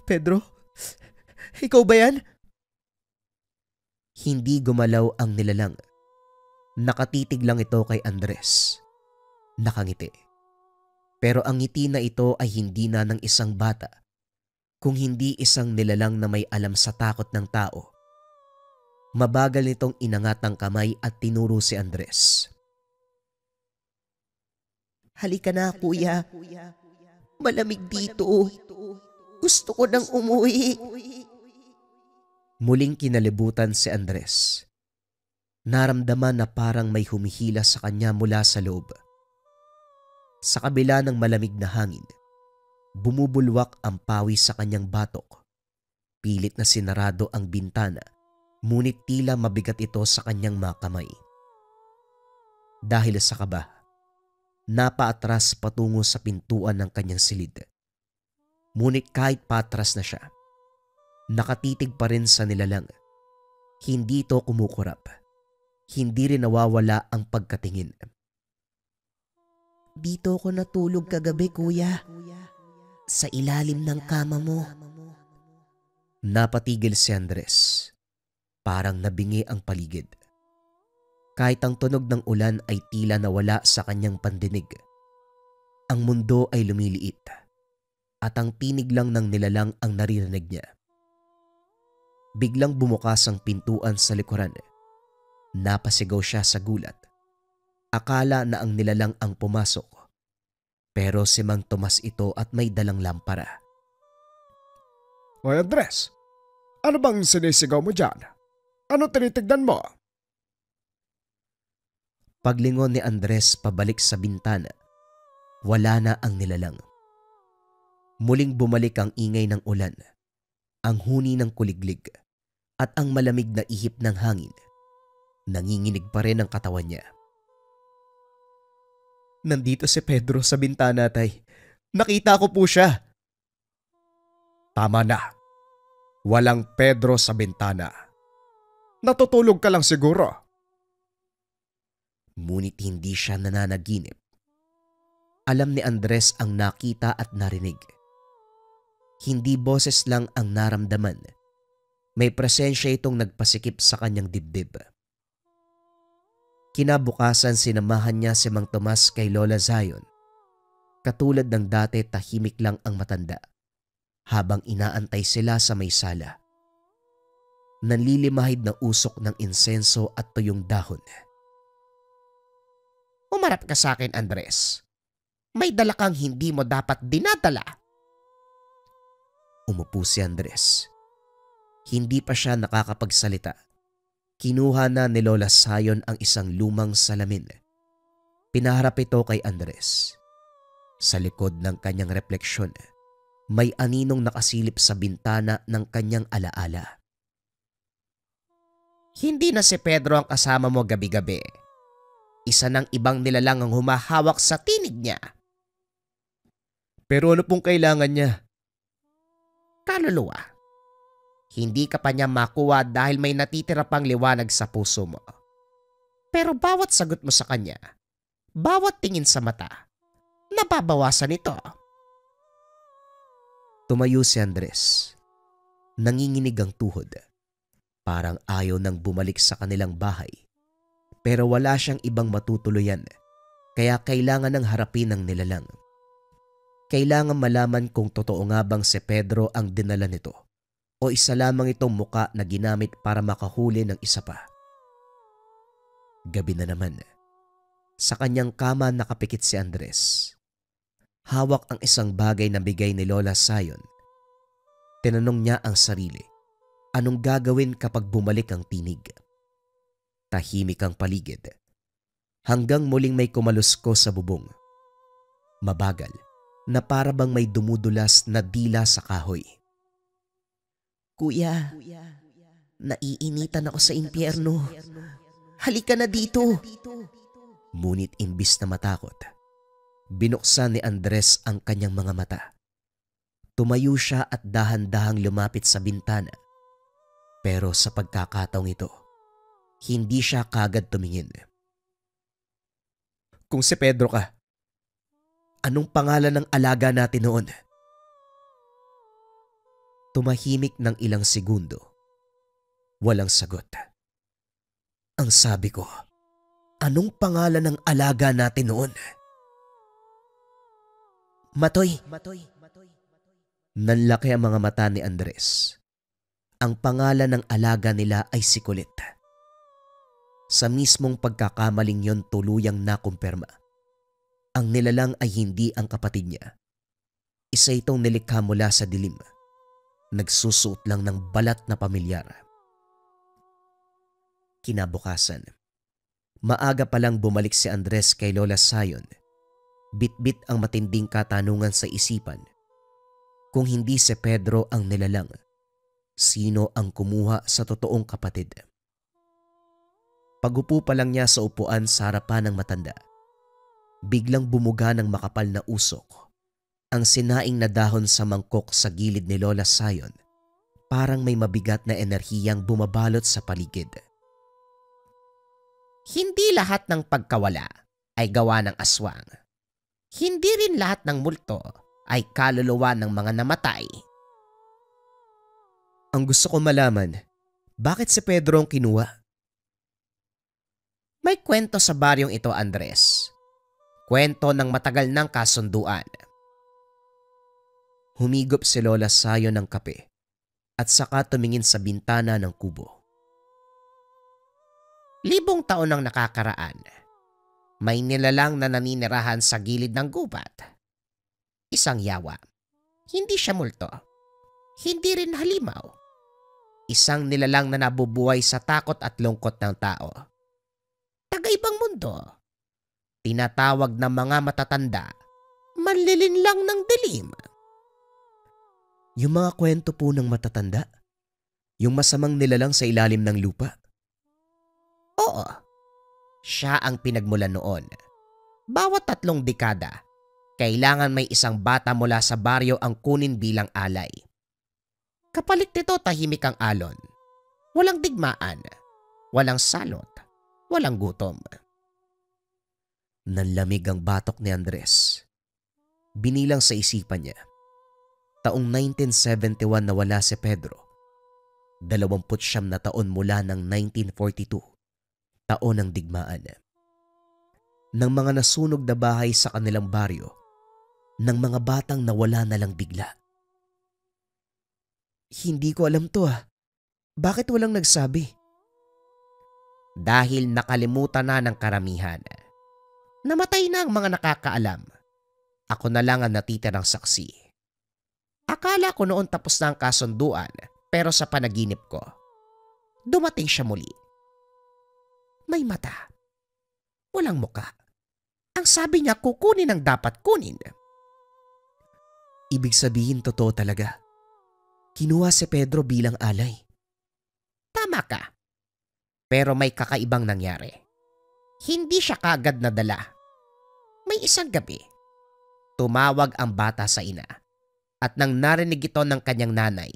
S4: Pedro? Ikaw ba yan?
S1: Hindi gumalaw ang nilalang. Nakatitig lang ito kay Andres. Nakangiti. Pero ang ngiti na ito ay hindi na ng isang bata, kung hindi isang nilalang na may alam sa takot ng tao. Mabagal nitong inangat ang kamay at tinuro si Andres.
S5: Halika na, Kuya. Malamig dito. Gusto ko nang umuwi.
S1: Muling kinalibutan si Andres. Naramdaman na parang may humihila sa kanya mula sa loob. Sa kabila ng malamig na hangin, bumubulwak ang pawis sa kanyang batok. Pilit na sinarado ang bintana, ngunit tila mabigat ito sa kanyang mga kamay. Dahil sa kaba, napaatras patungo sa pintuan ng kanyang silid. Ngunit kahit patras na siya, nakatitig pa rin sa nilalang. Hindi ito kumukurap. Hindi rin nawawala ang pagkatingin.
S5: Dito ko natulog kagabi, Kuya. Sa ilalim ng kama mo.
S1: Napatigil si Andres. Parang nabingi ang paligid. Kahit ang tunog ng ulan ay tila nawala sa kanyang pandinig. Ang mundo ay lumiliit. At ang tinig lang ng nilalang ang naririnig niya. Biglang bumukas ang pintuan sa likuran. Napasigaw siya sa gulat. Akala na ang nilalang ang pumasok. Pero si Mang Tomas ito at may dalang lampara.
S3: Hoy Andres, ano bang sinisigaw mo dyan? Ano tinitignan mo?
S1: Paglingon ni Andres pabalik sa bintana, wala na ang nilalang. Muling bumalik ang ingay ng ulan, ang huni ng kuliglig, at ang malamig na ihip ng hangin. Nanginginig pa rin ang katawan niya.
S4: Nandito si Pedro sa bintana, tay. Nakita ko po siya.
S3: Tama na. Walang Pedro sa bintana. Natutulog ka lang siguro.
S1: Ngunit hindi siya nananaginip. Alam ni Andres ang nakita at narinig. Hindi boses lang ang naramdaman. May presensya itong nagpasikip sa kanyang dibdib. Kinabukasan sinamahan niya si Mang Tomas kay Lola Zion. Katulad ng dati, tahimik lang ang matanda habang inaantay sila sa may sala. Nanlilimahid na usok ng insenso at tuyong dahon.
S5: Umarap ka sa akin, Andres. May dala kang hindi mo dapat dinadala.
S1: Umupo si Andres. Hindi pa siya nakakapagsalita. Kinuha na ni Lola Zion ang isang lumang salamin. Pinaharap ito kay Andres. Sa likod ng kanyang refleksyon, may aninong nakasilip sa bintana ng kanyang alaala.
S5: Hindi na si Pedro ang kasama mo gabi-gabi. Isa ng ibang nilalang ang humahawak sa tinig niya.
S4: Pero ano pong kailangan niya?
S5: Kaluluwa. Hindi ka pa niya makuha dahil may natitira pang liwanag sa puso mo. Pero bawat sagot mo sa kanya, bawat tingin sa mata, nababawasan ito.
S1: Tumayo si Andres. Nanginginig ang tuhod. Parang ayaw nang bumalik sa kanilang bahay. Pero wala siyang ibang matutuluyan, kaya kailangan ng harapin ng nilalang. Kailangan malaman kung totoo nga bang si Pedro ang dinala nito o isa lamang itong muka na ginamit para makahuli ng isa pa. Gabi na naman. Sa kanyang kama nakapikit si Andres. Hawak ang isang bagay na bigay ni Lola Zion. Tinanong niya ang sarili, anong gagawin kapag bumalik ang tinig? Tahimik ang paligid. Hanggang muling may kumalusko sa bubong. Mabagal na para bang may dumudulas na dila sa kahoy.
S5: Kuya, naiinitan ako sa impyerno. Halika na dito.
S1: Ngunit imbis na matakot, binuksan ni Andres ang kanyang mga mata. Tumayo siya at dahan-dahang lumapit sa bintana. Pero sa pagkakataong ito, hindi siya kagad tumingin.
S4: Kung si Pedro ka,
S1: anong pangalan ng alaga natin noon? Tumahimik ng ilang segundo. Walang sagot. Ang sabi ko, anong pangalan ng alaga natin noon? Matoy. Nanlaki ang mga mata ni Andres. Ang pangalan ng alaga nila ay si Kulit. Sa mismong pagkakamaling yon tuluyang nakumpirma. Ang nilalang ay hindi ang kapatid niya. Isa itong nilikha mula sa dilim. Nagsusuot lang ng balat na pamilyar. Kinabukasan, maaga pa lang bumalik si Andres kay Lola Zion. Bit-bit ang matinding katanungan sa isipan. Kung hindi si Pedro ang nilalang, sino ang kumuha sa totoong kapatid? Pagupo pa lang niya sa upuan sa harapan ng matanda, biglang bumuga ng makapal na usok ang sinaing na dahon sa mangkok sa gilid ni Lola Zion. Parang may mabigat na enerhiyang bumabalot sa paligid.
S5: Hindi lahat ng pagkawala ay gawa ng aswang. Hindi rin lahat ng multo ay kaluluwa ng mga namatay.
S1: Ang gusto ko malaman, bakit si Pedro ang kinuha?
S5: May kwento sa baryong ito, Andres. Kwento ng matagal ng kasunduan.
S1: Humigop si Lola Zion ng kape at saka tumingin sa bintana ng kubo.
S5: 1000 taon ang nakakaraan. May nilalang na naninirahan sa gilid ng gubat. Isang yawa. Hindi siya multo. Hindi rin halimaw. Isang nilalang na nabubuhay sa takot at lungkot ng tao. Taga-ibang mundo. Tinatawag ng mga matatanda, manlilinlang ng dilim.
S1: Yung mga kwento po ng matatanda? Yung masamang nilalang sa ilalim ng lupa?
S5: Oo. Siya ang pinagmulan noon. Bawat 3 dekada, kailangan may isang bata mula sa baryo ang kunin bilang alay. Kapalit nito tahimik ang alon. Walang digmaan. Walang salot. Walang gutom.
S1: Nanlamig ang batok ni Andres. Binilang sa isipan niya. Taong 1971 nawala si Pedro. 29 na taon mula ng 1942, taon ng digmaan. Ng mga nasunog na bahay sa kanilang baryo, ng mga batang nawala na lang bigla. Hindi ko alam to ah. Bakit walang nagsabi?
S5: Dahil nakalimutan na ng karamihan. Namatay na ang mga nakakaalam. Ako na lang ang natitirang saksi. Akala ko noon tapos na ang kasunduan, pero sa panaginip ko, dumating siya muli. May mata. Walang muka. Ang sabi niya kukunin ang dapat kunin.
S1: Ibig sabihin totoo talaga. Kinuha si Pedro bilang alay.
S5: Tama ka. Pero may kakaibang nangyari. Hindi siya kaagad nadala. May isang gabi, tumawag ang bata sa ina. At nang narinig ito ng kanyang nanay,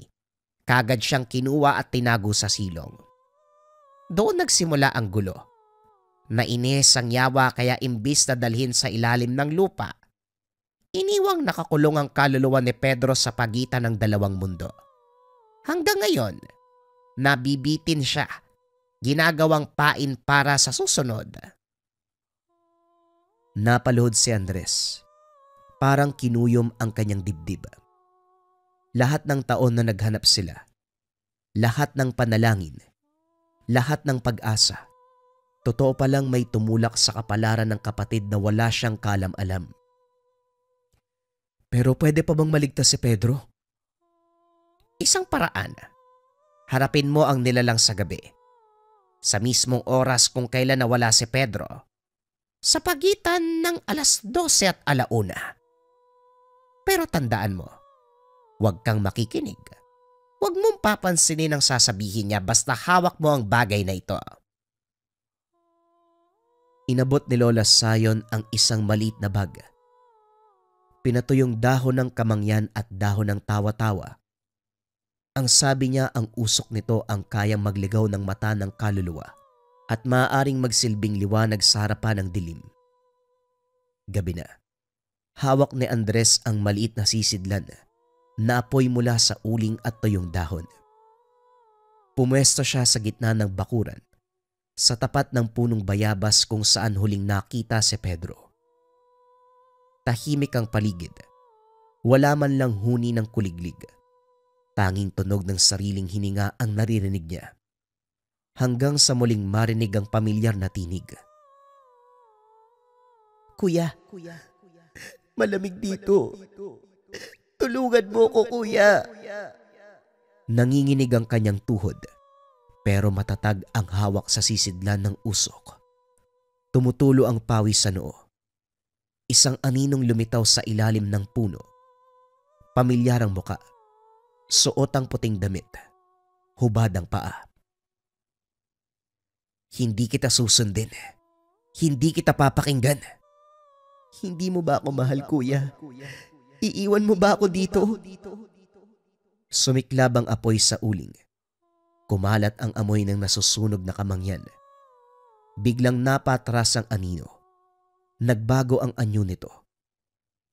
S5: kagad siyang kinuha at tinago sa silong. Doon nagsimula ang gulo. Nainis ang yawa kaya imbis na dalhin sa ilalim ng lupa, iniwang nakakulong ang kaluluwa ni Pedro sa pagitan ng dalawang mundo. Hanggang ngayon, nabibitin siya, ginagawang pain para sa susunod.
S1: Napaluhod si Andres. Parang kinuyom ang kanyang dibdib. Lahat ng taon na naghanap sila, lahat ng panalangin, lahat ng pag-asa, totoo palang may tumulak sa kapalaran ng kapatid na wala siyang kalam-alam. Pero pwede pa bang maligtas si Pedro?
S5: Isang paraan. Harapin mo ang nilalang sa gabi. Sa mismong oras kung kailan nawala si Pedro. Sa pagitan ng alas 12 at 1:00. Pero tandaan mo, huwag kang makikinig. Huwag mong papansinin ang sasabihin niya basta hawak mo ang bagay na ito.
S1: Inabot ni Lola Sayon ang isang maliit na bag. Pinatuyong dahon ng kamangyan at dahon ng tawa-tawa. Ang sabi niya ang usok nito ang kayang magligaw ng mata ng kaluluwa at maaaring magsilbing liwanag sa harapan ng dilim. Gabi na. Hawak ni Andres ang maliit na sisidlan na apoy mula sa uling at tuyong dahon. Pumwesto siya sa gitna ng bakuran sa tapat ng punong bayabas kung saan huling nakita si Pedro. Tahimik ang paligid. Wala man lang huni ng kuliglig. Tanging tunog ng sariling hininga ang naririnig niya. Hanggang sa muling marinig ang pamilyar na tinig.
S2: Kuya, malamig dito. Tulungan mo ko, kuya.
S1: Nanginginig ang kanyang tuhod, pero matatag ang hawak sa sisidlan ng usok. Tumutulo ang pawis sa noo. Isang aninong lumitaw sa ilalim ng puno. Pamilyar ang muka. Suot ang puting damit. Hubad ang paa. Hindi kita susundin. Hindi kita papakinggan.
S2: Hindi mo ba ako mahal, kuya? Iiwan mo ba ako dito?
S1: Sumiklab ang apoy sa uling. Kumalat ang amoy ng nasusunog na kamangyan. Biglang napatras ang anino. Nagbago ang anyo nito.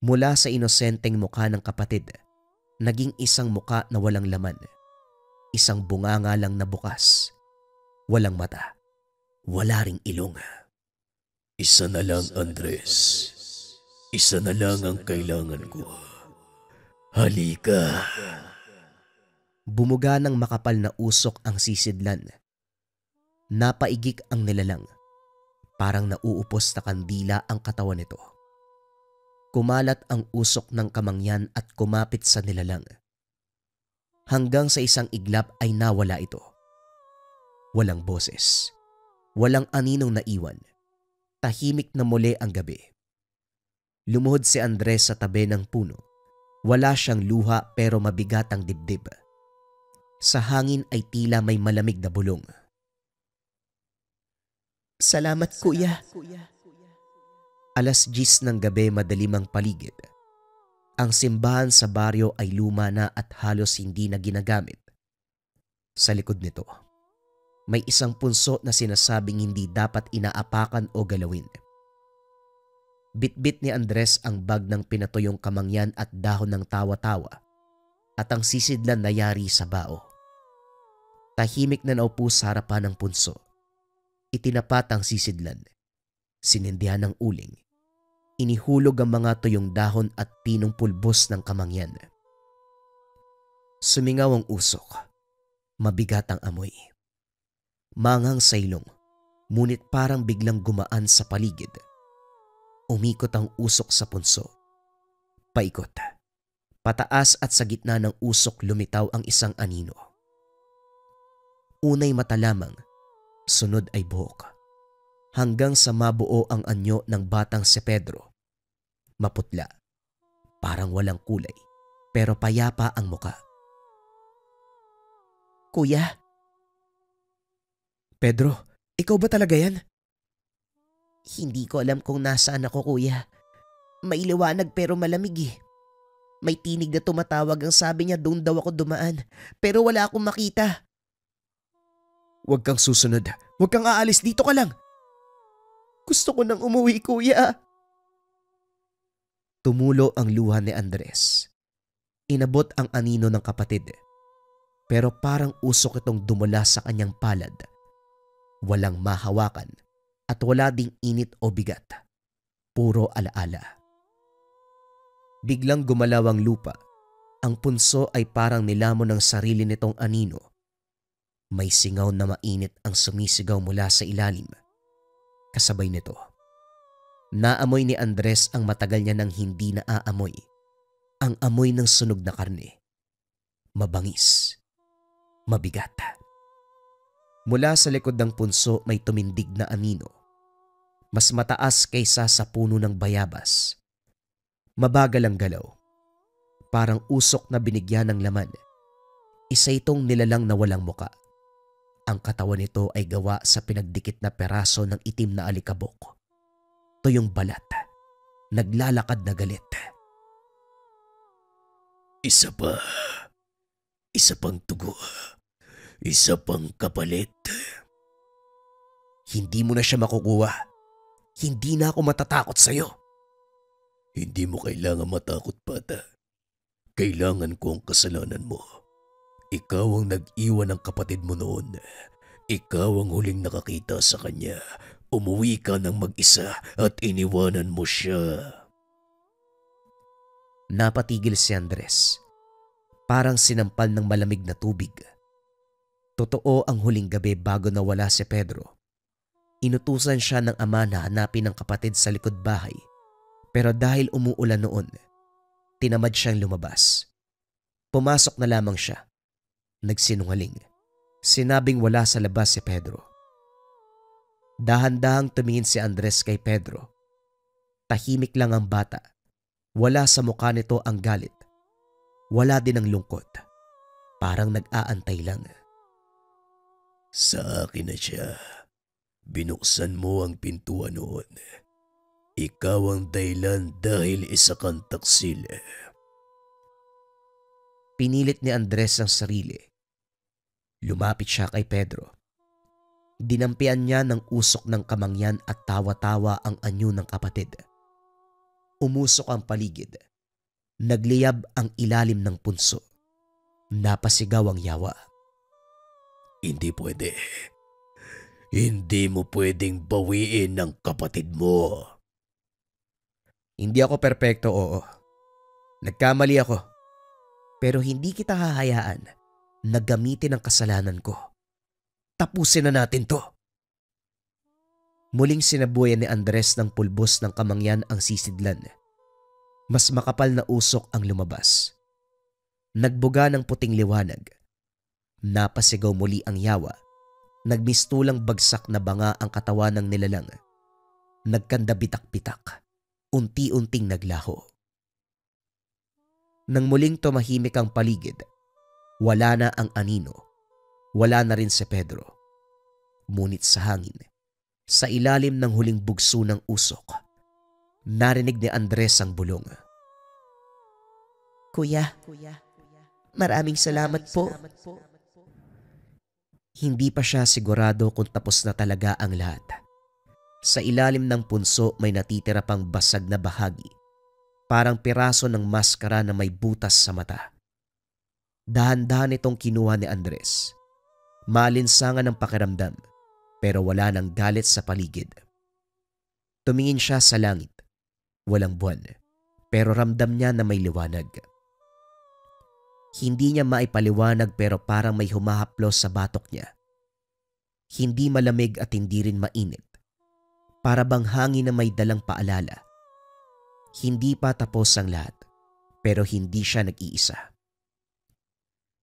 S1: Mula sa inosenteng muka ng kapatid, naging isang muka na walang laman. Isang bunganga lang na bukas. Walang mata. Wala ring ilong.
S2: Isa na lang, Andres. Isa na lang ang kailangan ko. Halika.
S1: Bumuga ng makapal na usok ang sisidlan. Napaigik ang nilalang. Parang nauupos na kandila ang katawan nito. Kumalat ang usok ng kamangyan at kumapit sa nilalang. Hanggang sa isang iglap ay nawala ito. Walang boses. Walang aninong naiwan. Tahimik na muli ang gabi. Lumuhod si Andres sa tabi ng puno. Wala siyang luha pero mabigat ang dibdib. Sa hangin ay tila may malamig na bulong.
S2: Salamat, kuya.
S1: Alas 10 ng gabi, madilim ang paligid. Ang simbahan sa baryo ay luma na at halos hindi na ginagamit. Sa likod nito, may isang punso na sinasabing hindi dapat inaapakan o galawin. Bitbit ni Andres ang bag ng pinatuyong kamangyan at dahon ng tawa-tawa at ang sisidlan na yari sa bao. Tahimik na naupo sa harapan ng punso. Itinapat ang sisidlan. Sinindihan ng uling. Inihulog ang mga tuyong dahon at pinong pulbos ng kamangyan. Sumingaw ang usok. Mabigat ang amoy. Manghang sa ilong, ngunit parang biglang gumaan sa paligid. Umikot ang usok sa punso. Paikot. Pataas at sa gitna ng usok lumitaw ang isang anino. Unay mata lamang, sunod ay buhok. Hanggang sa mabuo ang anyo ng batang si Pedro. Maputla, parang walang kulay, pero payapa ang muka. Kuya? Pedro, ikaw ba talaga yan? Hindi ko alam kung nasaan ako, kuya. May liwanag pero malamig eh. May tinig na tumatawag, ang sabi niya doon daw ako dumaan, pero wala akong makita. Huwag kang susunod. Huwag kang aalis. Dito ka lang. Gusto ko nang umuwi, kuya. Tumulo ang luha ni Andres. Inabot ang anino ng kapatid. Pero parang usok itong dumula sa kanyang palad. Walang mahawakan at wala ding init o bigat. Puro alaala. Biglang gumalaw ang lupa. Ang punso ay parang nilamon ng sarili nitong anino. May singaw na mainit ang sumisigaw mula sa ilalim. Kasabay nito, naamoy ni Andres ang matagal niya nang hindi naaamoy. Ang amoy ng sunog na karne. Mabangis. Mabigat. Mula sa likod ng punso may tumindig na anino. Mas mataas kaysa sa puno ng bayabas. Mabagal ang galaw. Parang usok na binigyan ng laman. Isa itong nilalang na walang muka. Ang katawan nito ay gawa sa pinagdikit na peraso ng itim na alikabok. Tuyong balat. Naglalakad na galit.
S2: Isa pa. Isa pang tugo. Isa pang kapalit.
S1: Hindi mo na siya makukuha. Hindi na ako matatakot sa'yo.
S2: Hindi mo kailangan matakot, bata. Kailangan ko ang kasalanan mo. Ikaw ang nag-iwan ng kapatid mo noon. Ikaw ang huling nakakita sa kanya. Umuwi ka ng mag-isa at iniwanan mo siya.
S1: Napatigil si Andres. Parang sinampal ng malamig na tubig. Totoo ang huling gabi bago nawala si Pedro. Inutusan siya ng ama na hanapin ang kapatid sa likod bahay. Pero dahil umuulan noon, tinamad siyang lumabas. Pumasok na lamang siya. Nagsinungaling. Sinabing wala sa labas si Pedro. Dahan-dahang tumingin si Andres kay Pedro. Tahimik lang ang bata. Wala sa mukha nito ang galit. Wala din ang lungkot. Parang nag-aantay lang.
S2: Sa akin na siya. Binuksan mo ang pintuan noon. Ikaw ang dahilan dahil isa kang taksil.
S1: Pinilit ni Andres ang sarili. Lumapit siya kay Pedro. Dinampian niya ng usok ng kamangyan at tawa-tawa ang anyo ng kapatid. Umusok ang paligid. Nagliyab ang ilalim ng punso. Napasigaw ang yawa.
S2: Hindi pwede. Hindi mo pwedeng bawiin ng kapatid mo.
S1: Hindi ako perpekto, oo. Nagkamali ako. Pero hindi kita hahayaan na gamitin ang kasalanan ko. Tapusin na natin to. Muling sinabuyan ni Andres ng pulbos ng kamangyan ang sisidlan. Mas makapal na usok ang lumabas. Nagbuga ng puting liwanag. Napasigaw muli ang yawa. Nagmistulang bagsak na banga ang katawan ng nilalang. Nagkanda bitak-bitak. Unti-unting naglaho. Nang muling tumahimik ang paligid, wala na ang anino. Wala na rin si Pedro. Ngunit sa hangin, sa ilalim ng huling bugso ng usok, narinig ni Andres ang bulong. Kuya, maraming salamat po. Hindi pa siya sigurado kung tapos na talaga ang lahat. Sa ilalim ng punso may natitira pang basag na bahagi. Parang piraso ng maskara na may butas sa mata. Dahan-dahan itong kinuha ni Andres. Maalinsangan ang pakiramdam pero wala nang galit sa paligid. Tumingin siya sa langit. Walang buwan pero ramdam niya na may liwanag. Hindi niya maipaliwanag pero parang may humahaplos sa batok niya. Hindi malamig at hindi rin mainit. Para bang hangin na may dalang paalala. Hindi pa tapos ang lahat pero hindi siya nag-iisa.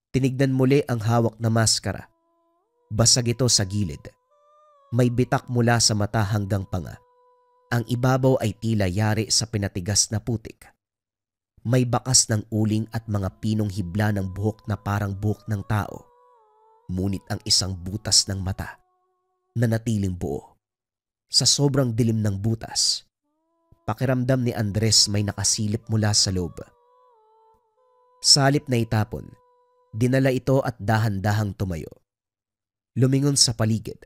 S1: Tinignan muli ang hawak na maskara. Basag ito sa gilid. May bitak mula sa mata hanggang panga. Ang ibabaw ay tila yari sa pinatigas na putik. May bakas ng uling at mga pinong hibla ng buhok na parang buhok ng tao. Ngunit ang isang butas ng mata na natiling buo. Sa sobrang dilim ng butas, pakiramdam ni Andres may nakasilip mula sa loob. Sa halip na itapon, dinala ito at dahan-dahang tumayo. Lumingon sa paligid.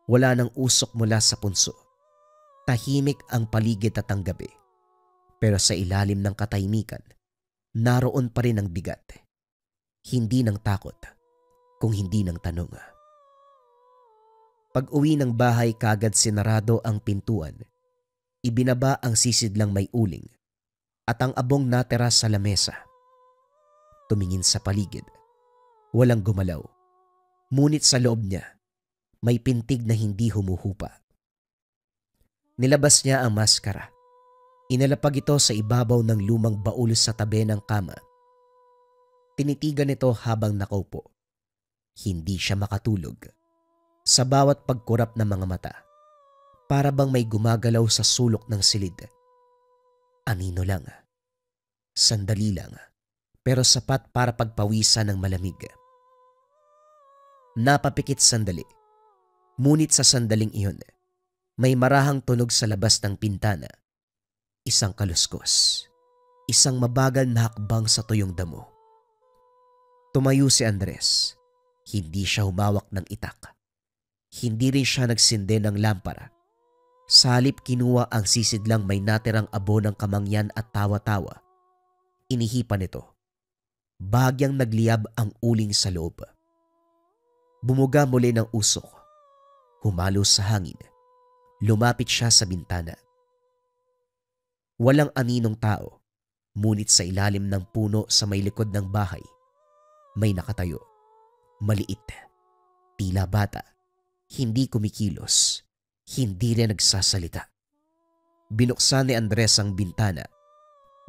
S1: Wala nang usok mula sa punso. Tahimik ang paligid at ang gabi. Pero sa ilalim ng katahimikan, naroon pa rin ang bigat. Hindi ng takot, kung hindi ng tanong. Pag-uwi ng bahay kagad sinarado ang pintuan. Ibinaba ang sisidlang may uling at ang abong natira sa lamesa. Tumingin sa paligid. Walang gumalaw. Ngunit sa loob niya, may pintig na hindi humuhupa. Nilabas niya ang maskara. Inalapag ito sa ibabaw ng lumang baul sa tabi ng kama. Tinitigan ito habang nakaupo. Hindi siya makatulog. Sa bawat pagkurap ng mga mata, para bang may gumagalaw sa sulok ng silid. Anino lang. Sandali lang. Pero sapat para pagpawisan ng malamig. Napapikit sandali. Ngunit sa sandaling iyon, may marahang tunog sa labas ng pintana. Isang kaluskos. Isang mabagal na hakbang sa tuyong damo. Tumayo si Andres. Hindi siya humawak ng itak. Hindi rin siya nagsinde ng lampara. Sa halip kinuha ang sisidlang may natirang abo ng kamangyan at tawa-tawa. Inihipan ito. Bahagyang nagliyab ang uling sa loob. Bumuga muli ng usok. Humalo sa hangin. Lumapit siya sa bintana. Walang aninong tao, ngunit sa ilalim ng puno sa may likod ng bahay, may nakatayo. Maliit, tila bata, hindi kumikilos, hindi rin nagsasalita. Binuksan ni Andres ang bintana,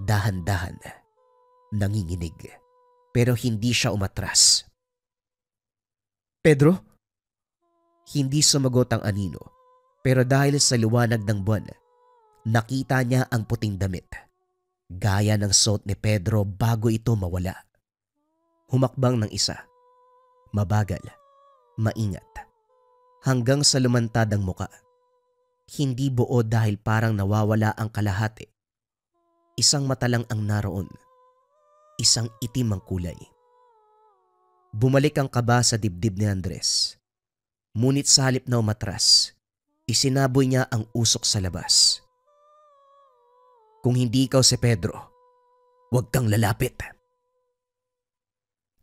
S1: dahan-dahan, nanginginig, pero hindi siya umatras.
S4: Pedro?
S1: Hindi sumagot ang anino, pero dahil sa liwanag ng buwan, nakita niya ang puting damit, gaya ng suot ni Pedro bago ito mawala. Humakbang ng isa, mabagal, maingat, hanggang sa lumantad ang muka. Hindi buo dahil parang nawawala ang kalahati. Isang mata lang ang naroon, isang itim ang kulay. Bumalik ang kaba sa dibdib ni Andres. Ngunit sa halip na umatras, isinaboy niya ang usok sa labas. Kung hindi ikaw si Pedro, huwag kang lalapit.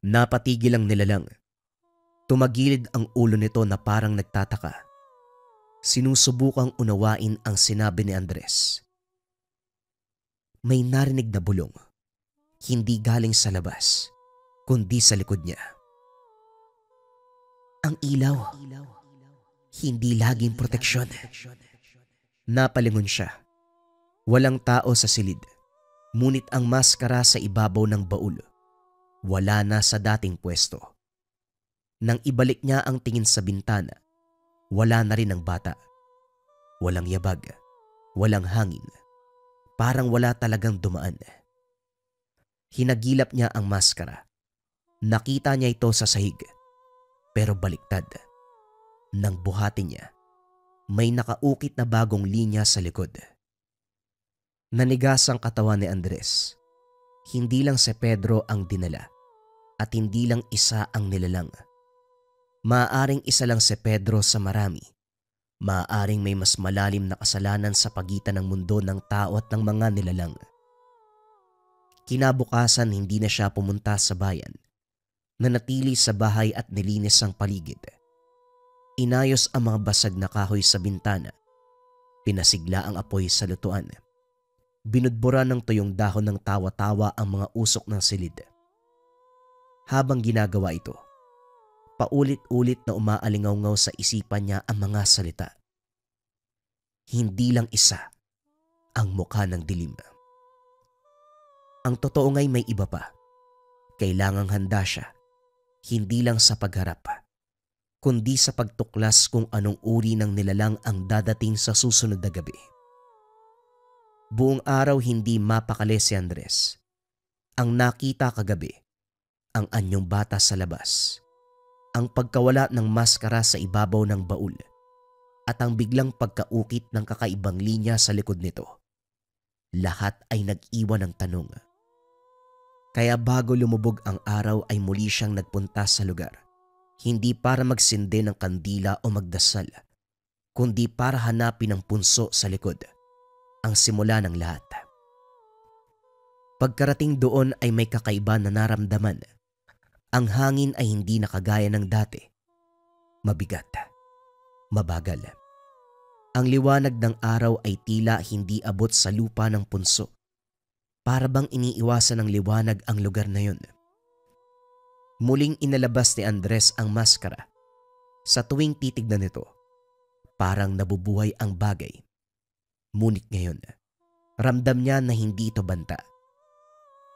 S1: Napatigil ang nilalang. Tumagilid ang ulo nito na parang nagtataka. Sinusubukang unawain ang sinabi ni Andres. May narinig na bulong. Hindi galing sa labas, kundi sa likod niya. Ang ilaw. Hindi laging proteksyon. Napalingon siya. Walang tao sa silid. Ngunit ang maskara sa ibabaw ng baul, wala na sa dating pwesto. Nang ibalik niya ang tingin sa bintana, wala na rin ang bata. Walang yabag, walang hangin. Parang wala talagang dumaan. Hinagilap niya ang maskara. Nakita niya ito sa sahig. Pero baliktad. Nang buhatin niya, may nakaukit na bagong linya sa likod. Nanigas ang katawan ni Andres. Hindi lang si Pedro ang dinala at hindi lang isa ang nilalang. Maaaring isa lang si Pedro sa marami. Maaaring may mas malalim na kasalanan sa pagitan ng mundo ng tao at ng mga nilalang. Kinabukasan hindi na siya pumunta sa bayan Nanatili sa bahay at nilinis ang paligid. Inayos ang mga basag na kahoy sa bintana. Pinasigla ang apoy sa lutuan. Binudbura ng tuyong dahon ng tawa-tawa ang mga usok ng silid. Habang ginagawa ito, paulit-ulit na umaalingaw-ngaw sa isipan niya ang mga salita. Hindi lang isa ang mukha ng dilim. Ang totoo nga'y may iba pa. Kailangang handa siya, hindi lang sa pagharap, kundi sa pagtuklas kung anong uri ng nilalang ang dadating sa susunod na gabi. Buong araw hindi mapakali si Andres. Ang nakita kagabi, ang anyong bata sa labas, ang pagkawala ng maskara sa ibabaw ng baul, at ang biglang pagkaukit ng kakaibang linya sa likod nito. Lahat ay nag-iwan ng tanong. Kaya bago lumubog ang araw ay muli siyang nagpunta sa lugar. Hindi para magsindi ng kandila o magdasal, kundi para hanapin ang punso sa likod, ang simula ng lahat. Pagkarating doon ay may kakaiba na naramdaman. Ang hangin ay hindi na kagaya ng dati. Mabigat, mabagal. Ang liwanag ng araw ay tila hindi abot sa lupa ng punso. Para bang iniiwasan ng liwanag ang lugar na yun. Muling inalabas ni Andres ang maskara. Sa tuwing titignan nito, parang nabubuhay ang bagay. Ngunit ngayon, ramdam niya na hindi ito banta.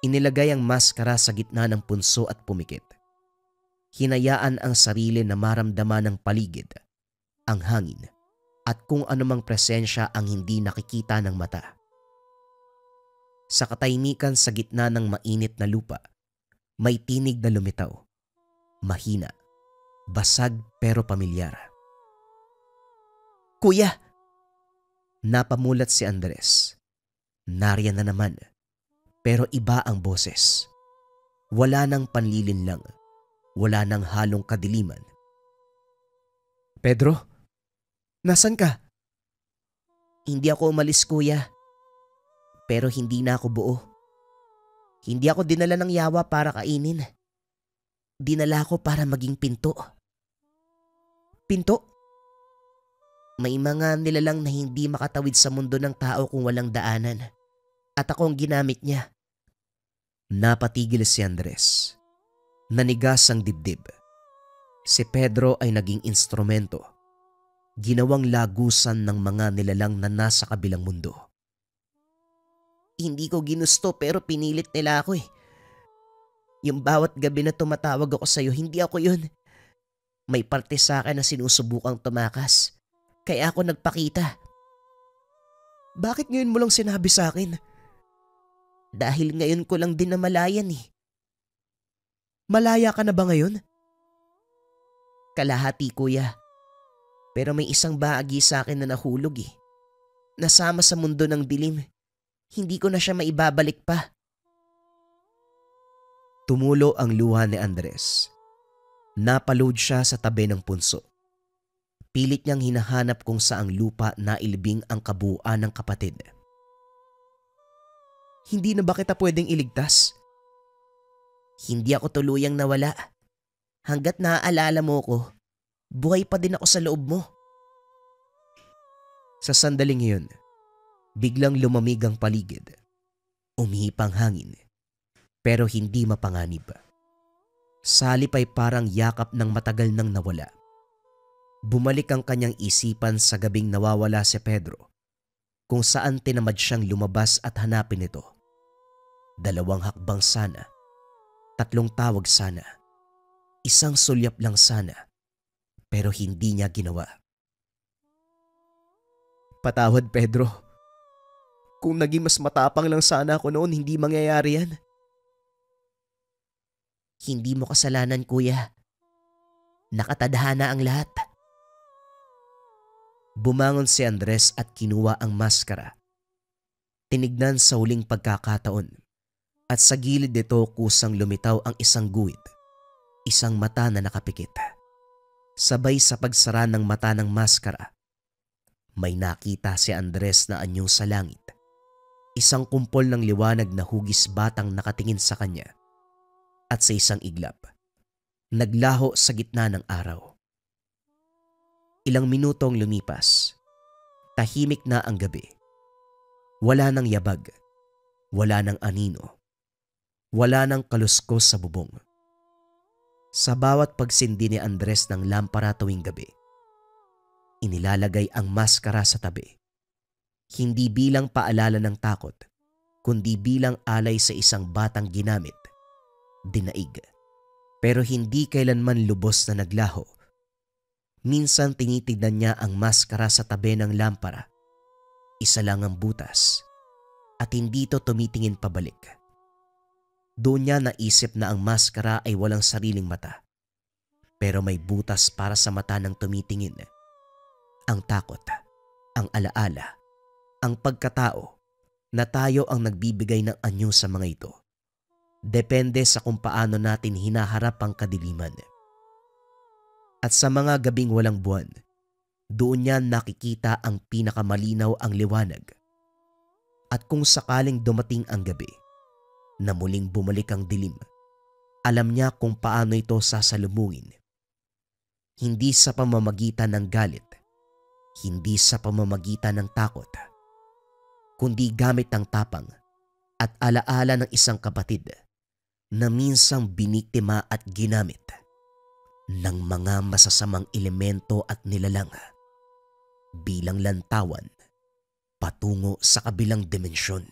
S1: Inilagay ang maskara sa gitna ng punso at pumikit. Hinayaan ang sarili na maramdaman ng paligid, ang hangin, at kung anumang presensya ang hindi nakikita ng mata. Sa katahimikan sa gitna ng mainit na lupa, may tinig na lumitaw. Mahina, basag pero pamilyar. "Kuya!" Napamulat si Andres. Nariyan na naman, pero iba ang boses. Wala nang panlilinlang, wala nang halong kadiliman.
S4: Pedro, nasan ka?
S1: "Hindi ako umalis, kuya. Pero hindi na ako buo. Hindi ako dinala ng yawa para kainin. Dinala ako para maging pinto." "Pinto?" "May mga nilalang na hindi makatawid sa mundo ng tao kung walang daanan. At ako ang ginamit niya." Napatigil si Andres. Nanigas ang dibdib. Si Pedro ay naging instrumento. Ginawang lagusan ng mga nilalang na nasa kabilang mundo. "Hindi ko ginusto pero pinilit nila ako eh. Yung bawat gabi na tumatawag ako sa'yo, hindi ako yun. May parte sa akin na sinusubukang tumakas. Kaya ako nagpakita."
S4: Bakit ngayon mo lang sinabi sa akin?
S1: "Dahil ngayon ko lang din namalayan eh."
S4: Malaya ka na ba ngayon?
S1: "Kalahati, kuya. Pero may isang bahagi sa akin na nahulog eh. Nasama sa mundo ng dilim. Hindi ko na siya maibabalik pa." Tumulo ang luha ni Andres. Napaload siya sa tabi ng punso. Pilit niyang hinahanap kung saang lupa na ilibing ang kabuuan ng kapatid.
S4: Hindi na ba kita pwedeng iligtas?
S1: "Hindi ako tuluyang nawala. Hanggat naaalala mo ko, buhay pa din ako sa loob mo." Sa sandaling iyon, biglang lumamig ang paligid. Umihip ang hangin, pero hindi mapanganib. Salip ay parang yakap ng matagal nang nawala. Bumalik ang kanyang isipan sa gabing nawawala si Pedro, kung saan tinamad siyang lumabas at hanapin ito. 2 hakbang sana, 3 tawag sana, 1 sulyap lang sana, pero hindi niya ginawa.
S4: Patawad, Pedro. Kung naging mas matapang lang sana ako noon, hindi mangyayari yan.
S1: "Hindi mo kasalanan, kuya. Nakatadhana ang lahat." Bumangon si Andres at kinuha ang maskara. Tinignan sa huling pagkakataon at sa gilid nito kusang lumitaw ang isang guhit, isang mata na nakapikit. Sabay sa pagsara ng mata ng maskara, may nakita si Andres na anyo sa langit. Isang kumpol ng liwanag na hugis batang nakatingin sa kanya. At sa isang iglap, naglaho sa gitna ng araw. Ilang minutong lumipas, tahimik na ang gabi. Wala nang yabag, wala nang anino, wala nang kaluskos sa bubong. Sa bawat pagsindi ni Andres ng lampara tuwing gabi, inilalagay ang maskara sa tabi. Hindi bilang paalala ng takot, kundi bilang alay sa isang batang ginamit, dinaig, pero hindi kailanman lubos na naglaho. Minsan tinitignan niya ang maskara sa tabi ng lampara. Isa lang ang butas at hindi ito tumitingin pabalik. Doon niya naisip na ang maskara ay walang sariling mata, pero may butas para sa mata ng tumitingin. Ang takot, ang alaala, ang pagkatao na tayo ang nagbibigay ng anyo sa mga ito. Depende sa kung paano natin hinaharap ang kadiliman. At sa mga gabing walang buwan, doon niya nakikita ang pinakamalinaw ang liwanag. At kung sakaling dumating ang gabi, na muling bumalik ang dilim, alam niya kung paano ito sasalubungin. Hindi sa pamamagitan ng galit, hindi sa pamamagitan ng takot, kundi gamit ang tapang at alaala ng isang kapatid na minsang biniktima at ginamit ng mga masasamang elemento at nilalang bilang lantawan patungo sa kabilang dimensyon.